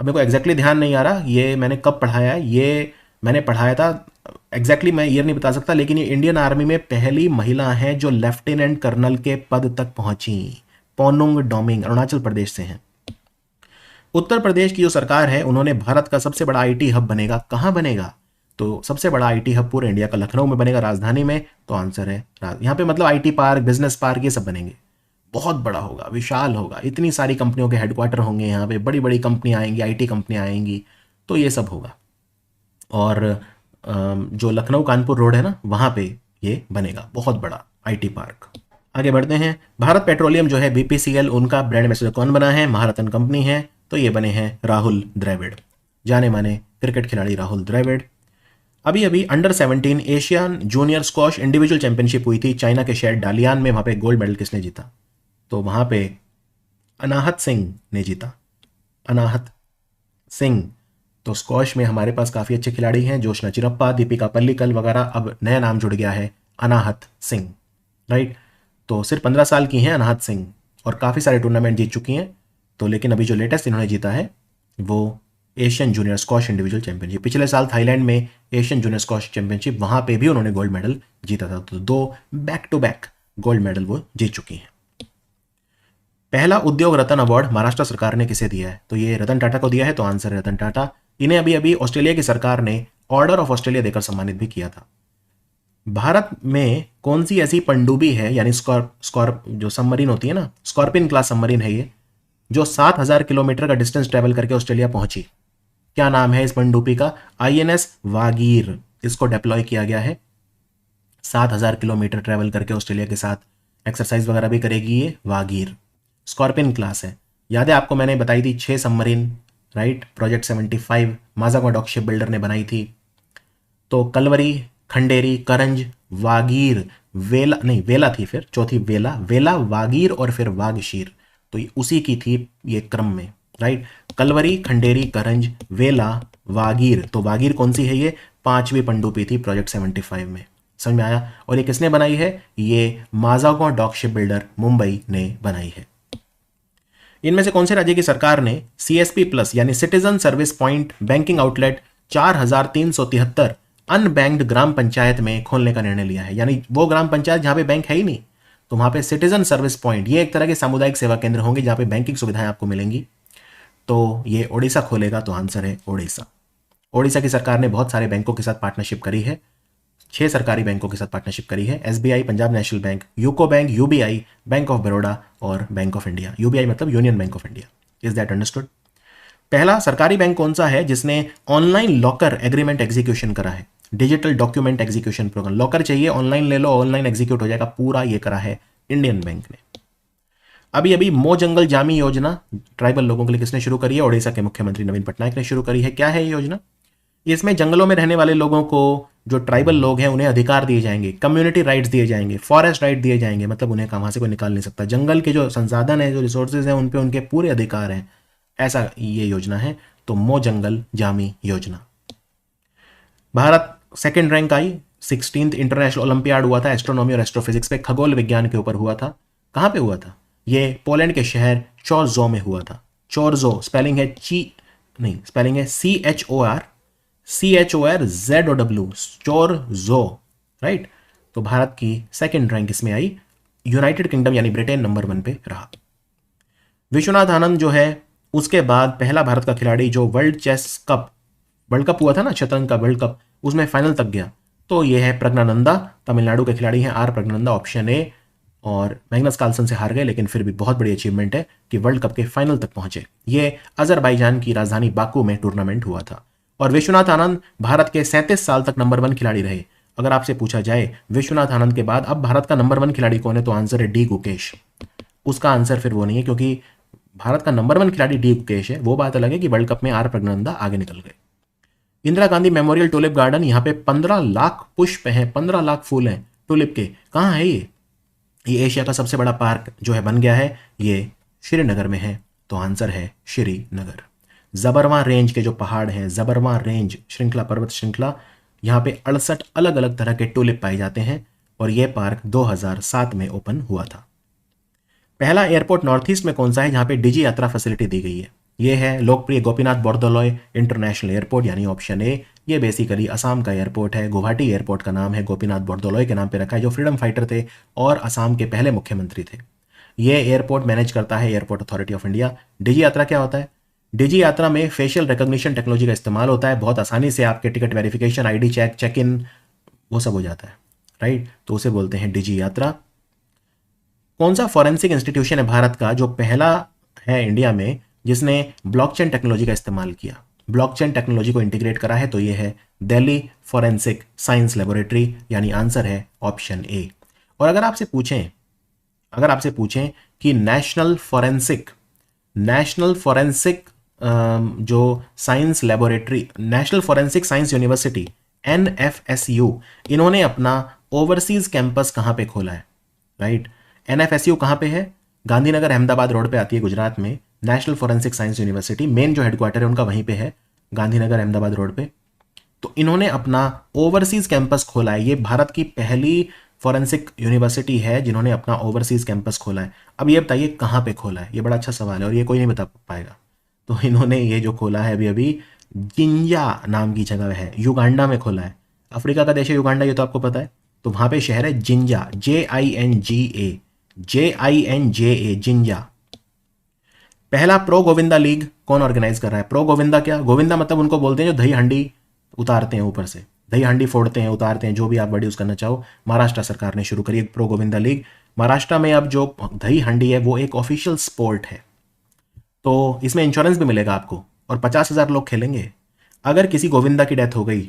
अब मेरे को एग्जैक्टली ध्यान नहीं आ रहा ये मैंने कब पढ़ाया है, ये मैंने पढ़ाया था एग्जैक्टली मैं ईयर नहीं बता सकता, लेकिन ये इंडियन आर्मी में पहली महिला हैं जो लेफ्टिनेंट कर्नल के पद तक पहुंची। पोनुंग डोमिंग अरुणाचल प्रदेश से हैं। उत्तर प्रदेश की जो सरकार है उन्होंने भारत का सबसे बड़ा आईटी हब बनेगा, कहाँ बनेगा, तो सबसे बड़ा आईटी हब पूरे इंडिया का लखनऊ में बनेगा, राजधानी में। तो आंसर है यहाँ पे मतलब आईटी पार्क, बिजनेस पार्क, ये सब बनेंगे। बहुत बड़ा होगा, विशाल होगा, इतनी सारी कंपनियों के हेडक्वार्टर होंगे यहाँ पे, बड़ी बड़ी कंपनियाँ आएंगी, आईटी कंपनियाँ आएंगी, तो ये सब होगा। और जो लखनऊ कानपुर रोड है ना, वहाँ पे ये बनेगा बहुत बड़ा आईटी पार्क। आगे बढ़ते हैं। भारत पेट्रोलियम जो है बीपीसीएल, उनका ब्रांड एम्बेसडर कौन बना है, महारत्न कंपनी है, तो ये बने हैं राहुल द्रविड़, जाने माने क्रिकेट खिलाड़ी राहुल द्रविड़। अभी अभी under 17 Asian junior squash individual championship हुई थी चाइना के शहर डालियान में। वहाँ पे गोल्ड मेडल किसने जीता, तो वहाँ पे अनाहत सिंह ने जीता, अनाहत सिंह। तो स्क्वॉश में हमारे पास काफ़ी अच्छे खिलाड़ी हैं, जोशना चिरप्पा, दीपिका पल्लिकल वगैरह, अब नया नाम जुड़ गया है अनाहत सिंह, राइट। तो सिर्फ 15 साल की हैं अनाहत सिंह और काफ़ी सारे टूर्नामेंट जीत चुकी हैं। तो लेकिन अभी जो लेटेस्ट इन्होंने जीता है वो Asian junior squash individual championship. पिछले साल थाईलैंड में एशियन जूनियर स्क्वॉश चैंपियनशिप, वहाँ पे भी उन्होंने गोल्ड मेडल जीता था। तो 2 back to back gold medal वो जीत चुकी हैं। पहला उद्योग रत्न अवार्ड महाराष्ट्र सरकार ने किसे दिया है, तो ये रतन टाटा को दिया है, तो आंसर है रतन टाटा। इन्हें अभी अभी ऑस्ट्रेलिया की सरकार ने ऑर्डर ऑफ ऑस्ट्रेलिया देकर सम्मानित भी किया था। भारत में कौन सी ऐसी पनडुब्बी है, यानी स्कॉर्प जो सबमरीन होती है ना, स्कॉर्पियन क्लास सबमरीन है ये, जो 7,000 किलोमीटर का डिस्टेंस ट्रेवल करके ऑस्ट्रेलिया पहुंची। क्या नाम है इस पनडुब्बी का, आईएनएस वागीर, इसको डिप्लॉय किया गया है। 7,000 किलोमीटर ट्रेवल करके ऑस्ट्रेलिया के साथ एक्सरसाइज वगैरह भी करेगी ये वागीर। स्कॉर्पियन क्लास है, याद है आपको मैंने बताई थी 6 submarine, right. Project 75 Mazagon dock ship builder ने बनाई थी। तो कलवरी, खंडेरी, करंज, वागीर, वेला नहीं वेला थी, फिर चौथी वेला, वेला वागीर और फिर वागशीर, तो ये उसी की थी ये क्रम में, राइट। कलवरी, खंडेरी, करंज, वेला, वागीर, तो वागीर कौन सी है, ये 5वीं पनडुब्बी थी प्रोजेक्ट 75 में। समझ में आया। और ये किसने बनाई है, ये माजागो डॉक शिप बिल्डर मुंबई ने बनाई है। इनमें से कौन से राज्य की सरकार ने सीएसपी प्लस यानी citizen service point banking outlet 4,373 unbanked ग्राम पंचायत में खोलने का निर्णय लिया है, यानी वो ग्राम पंचायत जहां पे बैंक है ही नहीं, तो वहां पे सिटीजन सर्विस पॉइंट, ये एक तरह के सामुदायिक सेवा केंद्र होंगे जहां पे बैंकिंग सुविधाएं आपको मिलेंगी। तो ये ओडिशा खोलेगा, तो आंसर है ओडिशा। ओडिशा की सरकार ने बहुत सारे बैंकों के साथ पार्टनरशिप करी है, 6 सरकारी बैंकों के साथ पार्टनरशिप करी है, SBI, Punjab national bank, UCO bank, UBI, bank of Baroda और बैंक ऑफ इंडिया। यूबीआई मतलब union bank of India. Is that understood. पहला सरकारी बैंक कौन सा है जिसने ऑनलाइन लॉकर एग्रीमेंट एग्जीक्यूशन करा है, digital document execution programme. Locker चाहिए, ऑनलाइन ले लो, ऑनलाइन एग्जीक्यूट हो जाएगा, पूरा ये करा है इंडियन बैंक ने। अभी अभी मो जंगल जामी योजना ट्राइबल लोगों के लिए किसने शुरू करी है, ओडिशा के मुख्यमंत्री नवीन पटनायक ने शुरू करी है। क्या है ये योजना, इसमें जंगलों में रहने वाले लोगों को, जो ट्राइबल लोग हैं, उन्हें अधिकार दिए जाएंगे, कम्युनिटी राइट्स दिए जाएंगे, फॉरेस्ट राइट दिए जाएंगे, मतलब उन्हें वहां से कोई निकाल नहीं सकता। जंगल के जो संसाधन है, जो रिसोर्सेज हैं, उन पे उनके पूरे अधिकार हैं, ऐसा ये योजना है। तो मो जंगल जामी योजना। भारत सेकंड रैंक आई, 16th इंटरनेशनल ओलंपियाड हुआ था एस्ट्रोनॉमी और एस्ट्रोफिजिक्स पे, खगोल विज्ञान के ऊपर हुआ था। कहाँ पे हुआ था, ये पोलैंड के शहर चोरजो में हुआ था। चोरजो स्पेलिंग है स्पेलिंग है CHORZOW, चोरजो, राइट। तो भारत की सेकंड रैंक इसमें आई। यूनाइटेड किंगडम यानी ब्रिटेन नंबर 1 पे रहा। विश्वनाथ आनंद जो है उसके बाद पहला भारत का खिलाड़ी जो वर्ल्ड कप हुआ था ना, शतरंज का वर्ल्ड कप, उसमें फाइनल तक गया, तो ये है प्रज्ञानंदा, तमिलनाडु के खिलाड़ी हैं, आर प्रज्ञानंदा, ऑप्शन ए। और मैग्नस कार्लसन से हार गए, लेकिन फिर भी बहुत बड़ी अचीवमेंट है कि वर्ल्ड कप के फाइनल तक पहुंचे। ये अजरबैजान की राजधानी बाकू में टूर्नामेंट हुआ था। और विश्वनाथ आनंद भारत के 37 साल तक नंबर 1 खिलाड़ी रहे। अगर आपसे पूछा जाए विश्वनाथ आनंद के बाद अब भारत का नंबर 1 खिलाड़ी कौन है, तो आंसर है डी गुकेश। उसका आंसर फिर वो नहीं है, क्योंकि भारत का नंबर 1 खिलाड़ी डी गुकेश है। वो बात अलग है कि वर्ल्ड कप में आर प्रज्ञानंदा आगे निकल गए। Indira Gandhi memorial tulip garden, यहाँ पे 15 लाख पुष्प हैं, 15 लाख फूल हैं टुलिप के। कहाँ है ये एशिया का सबसे बड़ा पार्क जो है बन गया है, ये श्रीनगर में है, तो आंसर है श्रीनगर। जबरवां रेंज के जो पहाड़ हैं, जबरवां रेंज श्रृंखला, पर्वत श्रृंखला, यहाँ पे 68 अलग अलग तरह के टुलिप पाए जाते हैं। और ये पार्क 2007 में ओपन हुआ था। पहला एयरपोर्ट नॉर्थ ईस्ट में कौन सा है जहां पे डिजी यात्रा फैसिलिटी दी गई है? ये है लोकप्रिय गोपीनाथ बोरदोलोई इंटरनेशनल एयरपोर्ट यानी ऑप्शन ए। ये बेसिकली असम का एयरपोर्ट है। गुवाहाटी एयरपोर्ट का नाम है गोपीनाथ बोरदोलोई के नाम पे रखा है, जो फ्रीडम फाइटर थे और असम के पहले मुख्यमंत्री थे। ये एयरपोर्ट मैनेज करता है एयरपोर्ट अथॉरिटी ऑफ इंडिया। डिजी यात्रा क्या होता है? डिजी यात्रा में फेशियल रिकॉग्निशन टेक्नोलॉजी का इस्तेमाल होता है। बहुत आसानी से आपके ticket verification, ID check, check in, वो सब हो जाता है, राइट। तो उसे बोलते हैं डिजी यात्रा। कौन सा फॉरेंसिक इंस्टीट्यूशन है भारत का जो पहला है इंडिया में जिसने ब्लॉकचेन टेक्नोलॉजी का इस्तेमाल किया, ब्लॉकचेन टेक्नोलॉजी को इंटीग्रेट करा है? तो ये है दिल्ली फॉरेंसिक साइंस लेबोरेटरी, यानी आंसर है ऑप्शन ए। और अगर आपसे पूछें कि नेशनल फॉरेंसिक जो science laboratory, national forensic science university NFSU, इन्होंने अपना ओवरसीज कैंपस कहां पे खोला है, राइट। NFSU कहां पे है? गांधीनगर अहमदाबाद रोड पे आती है गुजरात में। National forensic science university main जो हेडक्वार्टर है उनका वहीं पे है, गांधीनगर अहमदाबाद रोड पे। तो इन्होंने अपना ओवरसीज कैंपस खोला है। ये भारत की पहली फॉरेंसिक यूनिवर्सिटी है जिन्होंने अपना ओवरसीज कैंपस खोला है। अब ये बताइए कहाँ पे खोला है? ये बड़ा अच्छा सवाल है और ये कोई नहीं बता पाएगा। तो इन्होंने ये जो खोला है अभी जिंजा नाम की जगह है, युगांडा में खोला है। अफ्रीका का देश है युगांडा, ये तो आपको पता है। तो वहां पे शहर है जिंजा, JINGA, जिंजा। पहला प्रो गोविंदा लीग कौन ऑर्गेनाइज कर रहा है? प्रो गोविंदा क्या? गोविंदा मतलब उनको बोलते हैं जो दही हंडी उतारते हैं ऊपर से, दही हंडी फोड़ते हैं, उतारते हैं, जो भी आप वर्ड यूज करना चाहो। महाराष्ट्र सरकार ने शुरू करी है प्रो गोविंदा लीग। महाराष्ट्र में अब जो दही हंडी है वो एक ऑफिशियल स्पोर्ट है, तो इसमें इंश्योरेंस भी मिलेगा आपको और 50,000 लोग खेलेंगे। अगर किसी गोविंदा की डेथ हो गई,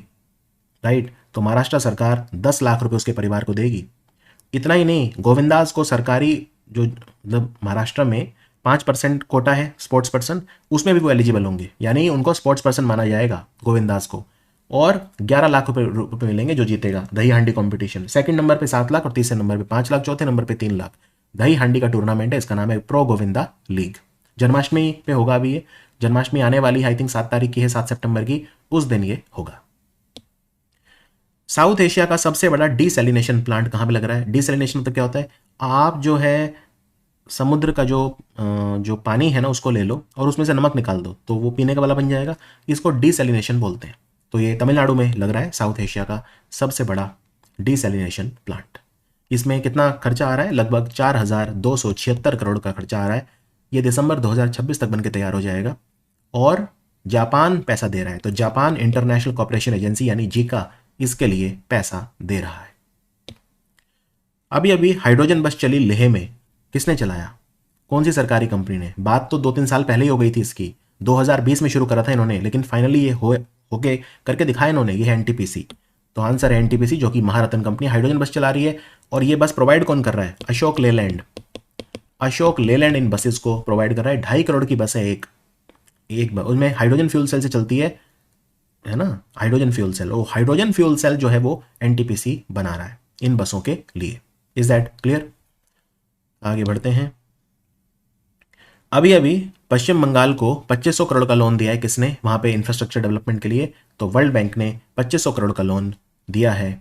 राइट, तो महाराष्ट्र सरकार 10 लाख रुपए उसके परिवार को देगी। इतना ही नहीं, गोविंदास को सरकारी जो मतलब महाराष्ट्र में 5% कोटा है स्पोर्ट्स पर्सन, उसमें भी वो एलिजिबल होंगे, यानी उनको स्पोर्ट्स पर्सन माना जाएगा गोविंदास को। और 11 लाख रुपए मिलेंगे जो जीतेगा दही हांडी कॉम्पिटिशन। सेकंड नंबर पे 7 लाख और तीसरे नंबर पे 5 लाख, चौथे नंबर पे 3 लाख। दही हांडी का टूर्नामेंट है, इसका नाम है प्रो गोविंदा लीग। जन्माष्टमी पे होगा अभी ये, जन्माष्टमी आने वाली है, आई थिंक 7 तारीख की है, 7 सितंबर की, उस दिन ये होगा। साउथ एशिया का सबसे बड़ा डीसैलिनेशन प्लांट कहां पे लग रहा है? डीसैलिनेशन मतलब क्या होता है? आप जो है समुद्र का जो पानी है ना उसको ले लो और उसमें से नमक निकाल दो तो वो पीने का वाला बन जाएगा। इसको डीसैलिनेशन बोलते हैं। तो ये तमिलनाडु में लग रहा है साउथ एशिया का सबसे बड़ा डीसैलिनेशन प्लांट। इसमें कितना खर्चा आ रहा है? लगभग 4,276 करोड़ का खर्चा आ रहा है। ये दिसंबर 2026 तक बनके तैयार हो जाएगा और जापान पैसा दे रहा है। तो जापान इंटरनेशनल कॉर्पोरेशन एजेंसी यानी जीका इसके लिए पैसा दे रहा है। अभी अभी हाइड्रोजन बस चली लेह में, किसने चलाया? कौन सी सरकारी कंपनी ने? बात तो 2-3 साल पहले ही हो गई थी इसकी, 2020 में शुरू करा था इन्होंने, लेकिन फाइनली ये होके करके दिखाया इन्होंने। ये है एनटीपीसी। तो आंसर है एनटीपीसी, जो कि महारत्न कंपनी हाइड्रोजन बस चला रही है। और ये बस प्रोवाइड कौन कर रहा है? अशोक लेलैंड। अशोक लेलैंड इन बसेस को प्रोवाइड कर रहा है। 2.5 करोड़ की बस है एक उसमें हाइड्रोजन फ्यूल सेल से चलती है ना, हाइड्रोजन फ्यूल सेल। वो हाइड्रोजन फ्यूल सेल जो है वो एनटीपीसी बना रहा है इन बसों के लिए। Is that clear? आगे बढ़ते हैं। अभी अभी पश्चिम बंगाल को 2500 करोड़ का लोन दिया है। किसने? वहां पे इंफ्रास्ट्रक्चर डेवलपमेंट के लिए। तो वर्ल्ड बैंक ने 2500 करोड़ का लोन दिया है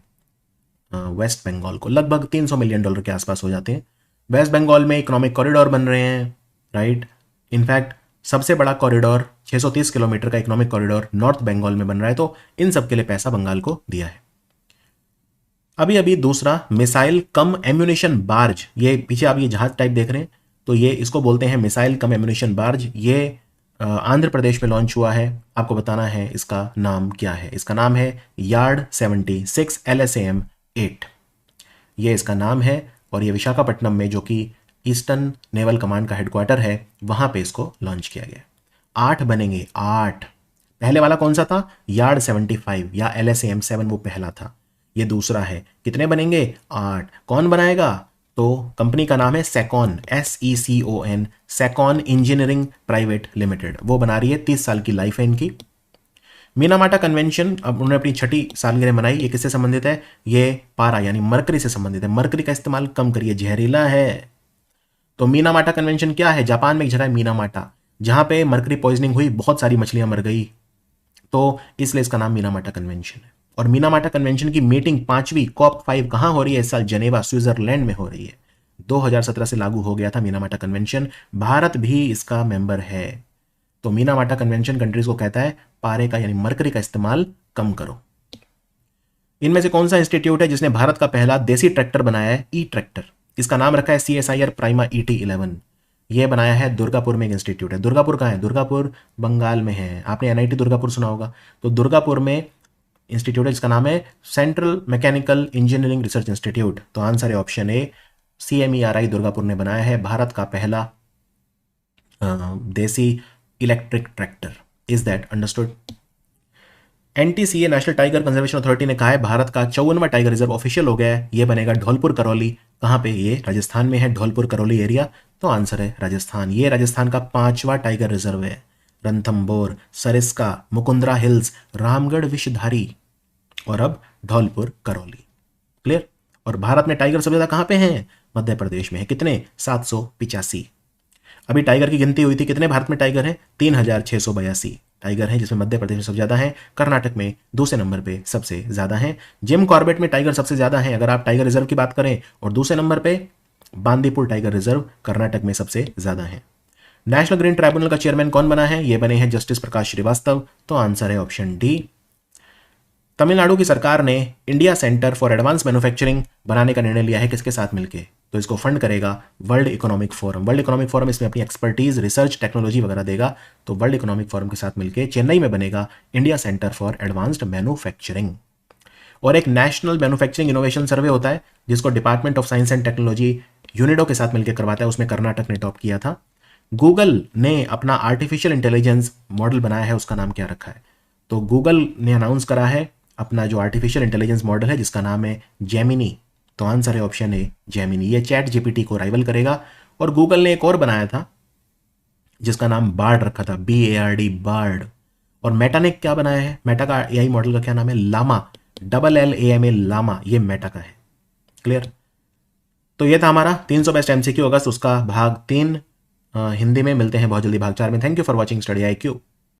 वेस्ट बंगाल को। लगभग $300 मिलियन के आसपास हो जाते हैं। वेस्ट बंगाल में इकोनॉमिक कॉरिडोर बन रहे हैं, राइट। इनफैक्ट सबसे बड़ा कॉरिडोर 630 किलोमीटर का इकोनॉमिक कॉरिडोर नॉर्थ बंगाल में बन रहा है। तो इन सब के लिए पैसा बंगाल को दिया है। अभी अभी दूसरा मिसाइल कम एम्यूनिशन बार्ज, ये पीछे आप ये जहाज टाइप देख रहे हैं, तो ये इसको बोलते हैं मिसाइल कम एम्यूनिशन बार्ज। ये आंध्र प्रदेश में लॉन्च हुआ है। आपको बताना है इसका नाम क्या है। इसका नाम है यार्ड 76 LSAM 8, ये इसका नाम है। और ये विशाखापट्टनम में, जो कि ईस्टर्न नेवल कमांड का हेडक्वार्टर है, वहां पे इसको लॉन्च किया गया। 8 बनेंगे, 8। पहले वाला कौन सा था? यार्ड 75 या LSAM 7, वो पहला था। ये दूसरा है। कितने बनेंगे? 8। कौन बनाएगा? तो कंपनी का नाम है सेकॉन, SECON, सेकॉन इंजीनियरिंग प्राइवेट लिमिटेड। वो बना रही है। 30 साल की लाइफ है इनकी। मीनामाटा कन्वेंशन अब उन्होंने अपनी 6ठी सालगिरह मनाई। ये किससे संबंधित है? ये पारा यानी मरकरी से संबंधित है। मरकरी का इस्तेमाल कम करिए, जहरीला है। तो मीनामाटा कन्वेंशन क्या है? जापान में एक जगह है मीनामाटा, जहां पे मरकरी पॉइजनिंग हुई, बहुत सारी मछलियां मर गई, तो इसलिए इसका नाम मीनामाटा कन्वेंशन है। और मीनामाटा कन्वेंशन की मीटिंग 5वीं COP5 कहां हो रही है इस साल? जेनेवा, स्विट्जरलैंड में हो रही है। 2017 से लागू हो गया था मीनामाटा कन्वेंशन, भारत भी इसका मेंबर है। तो मीनामाटा कन्वेंशन कंट्रीज को कहता है पारे का यानी मरकरी का इस्तेमाल कम करो। इनमें से कौन सा इंस्टीट्यूट है जिसने भारत का पहला देसी ट्रैक्टर बनाया है? ई ट्रैक्टर। इसका नाम रखा है CSIR प्राइमा ET11। यह बनाया है दुर्गापुर में एक इंस्टीट्यूट है। दुर्गापुर कहाँ है? दुर्गापुर बंगाल में है। आपने NIT दुर्गापुर सुना होगा, तो दुर्गापुर में इंस्टीट्यूट है जिसका नाम है central mechanical engineering research institute. तो आंसर है ऑप्शन ए, CMERI दुर्गापुर ने बनाया है भारत का पहला देसी electric tractor. Is that understood? NTCA national tiger conservation authority ने कहा है भारत का 54वां टाइगर रिजर्व ऑफिशियल हो गया है। ये बनेगा धौलपुर करौली। कहां पे? ये राजस्थान में है, धौलपुर करौली एरिया। तो आंसर है राजस्थान। ये राजस्थान का 5वां टाइगर रिजर्व है। रणथंभौर, सरिस्का, मुकुंदरा हिल्स, रामगढ़ विषधारी और अब धौलपुर करौली। क्लियर? और भारत में टाइगर सबसे ज्यादा कहां पे हैं? मध्य प्रदेश में है। कितने? 785। अभी टाइगर की गिनती हुई थी, कितने भारत में टाइगर हैं? 3682 टाइगर हैं, जिसमें मध्य प्रदेश में सबसे ज्यादा है, कर्नाटक में दूसरे नंबर पे सबसे ज्यादा है। जिम कॉर्बेट में टाइगर सबसे ज्यादा है अगर आप टाइगर रिजर्व की बात करें, और दूसरे नंबर पे बांदीपुर टाइगर रिजर्व कर्नाटक में सबसे ज्यादा है। नेशनल ग्रीन ट्राइब्यूनल का चेयरमैन कौन बना है? ये बने हैं जस्टिस प्रकाश श्रीवास्तव। तो आंसर है ऑप्शन डी। तमिलनाडु की सरकार ने India centre for advance manufacturing बनाने का निर्णय लिया है, किसके साथ मिलकर? तो इसको फंड करेगा world economic forum. World economic forum इसमें अपनी एक्सपर्टीज, रिसर्च, टेक्नोलॉजी वगैरह देगा। तो वर्ल्ड इकोनॉमिक फोरम के साथ मिलकर चेन्नई में बनेगा India centre for advanced manufacturing. और एक नेशनल मैन्युफैक्चरिंग इनोवेशन सर्वे होता है जिसको department of science and technology UNIDO के साथ मिलकर करवाता है, उसमें कर्नाटक ने टॉप किया था। गूगल ने अपना आर्टिफिशियल इंटेलिजेंस मॉडल बनाया है, उसका नाम क्या रखा है? तो गूगल ने अनाउंस करा है अपना जो आर्टिफिशियल इंटेलिजेंस मॉडल है जिसका नाम है जेमिनी। तो आंसर है ऑप्शन ए, जेमिनी। ये चैट GPT को राइवल करेगा। और गूगल ने एक और बनाया था जिसका नाम बार्ड रखा था, BARD, बार्ड। और मेटा ने क्या बनाया है? मेटा का AI मॉडल का क्या नाम है? लामा, LLAMA, लामा। ये मेटा का है। क्लियर? तो ये था हमारा 300 बेस्ट MCQ अगस्त, उसका भाग 3 हिंदी में। मिलते हैं बहुत जल्दी भाग 4 में। Thank you for watching study IQ।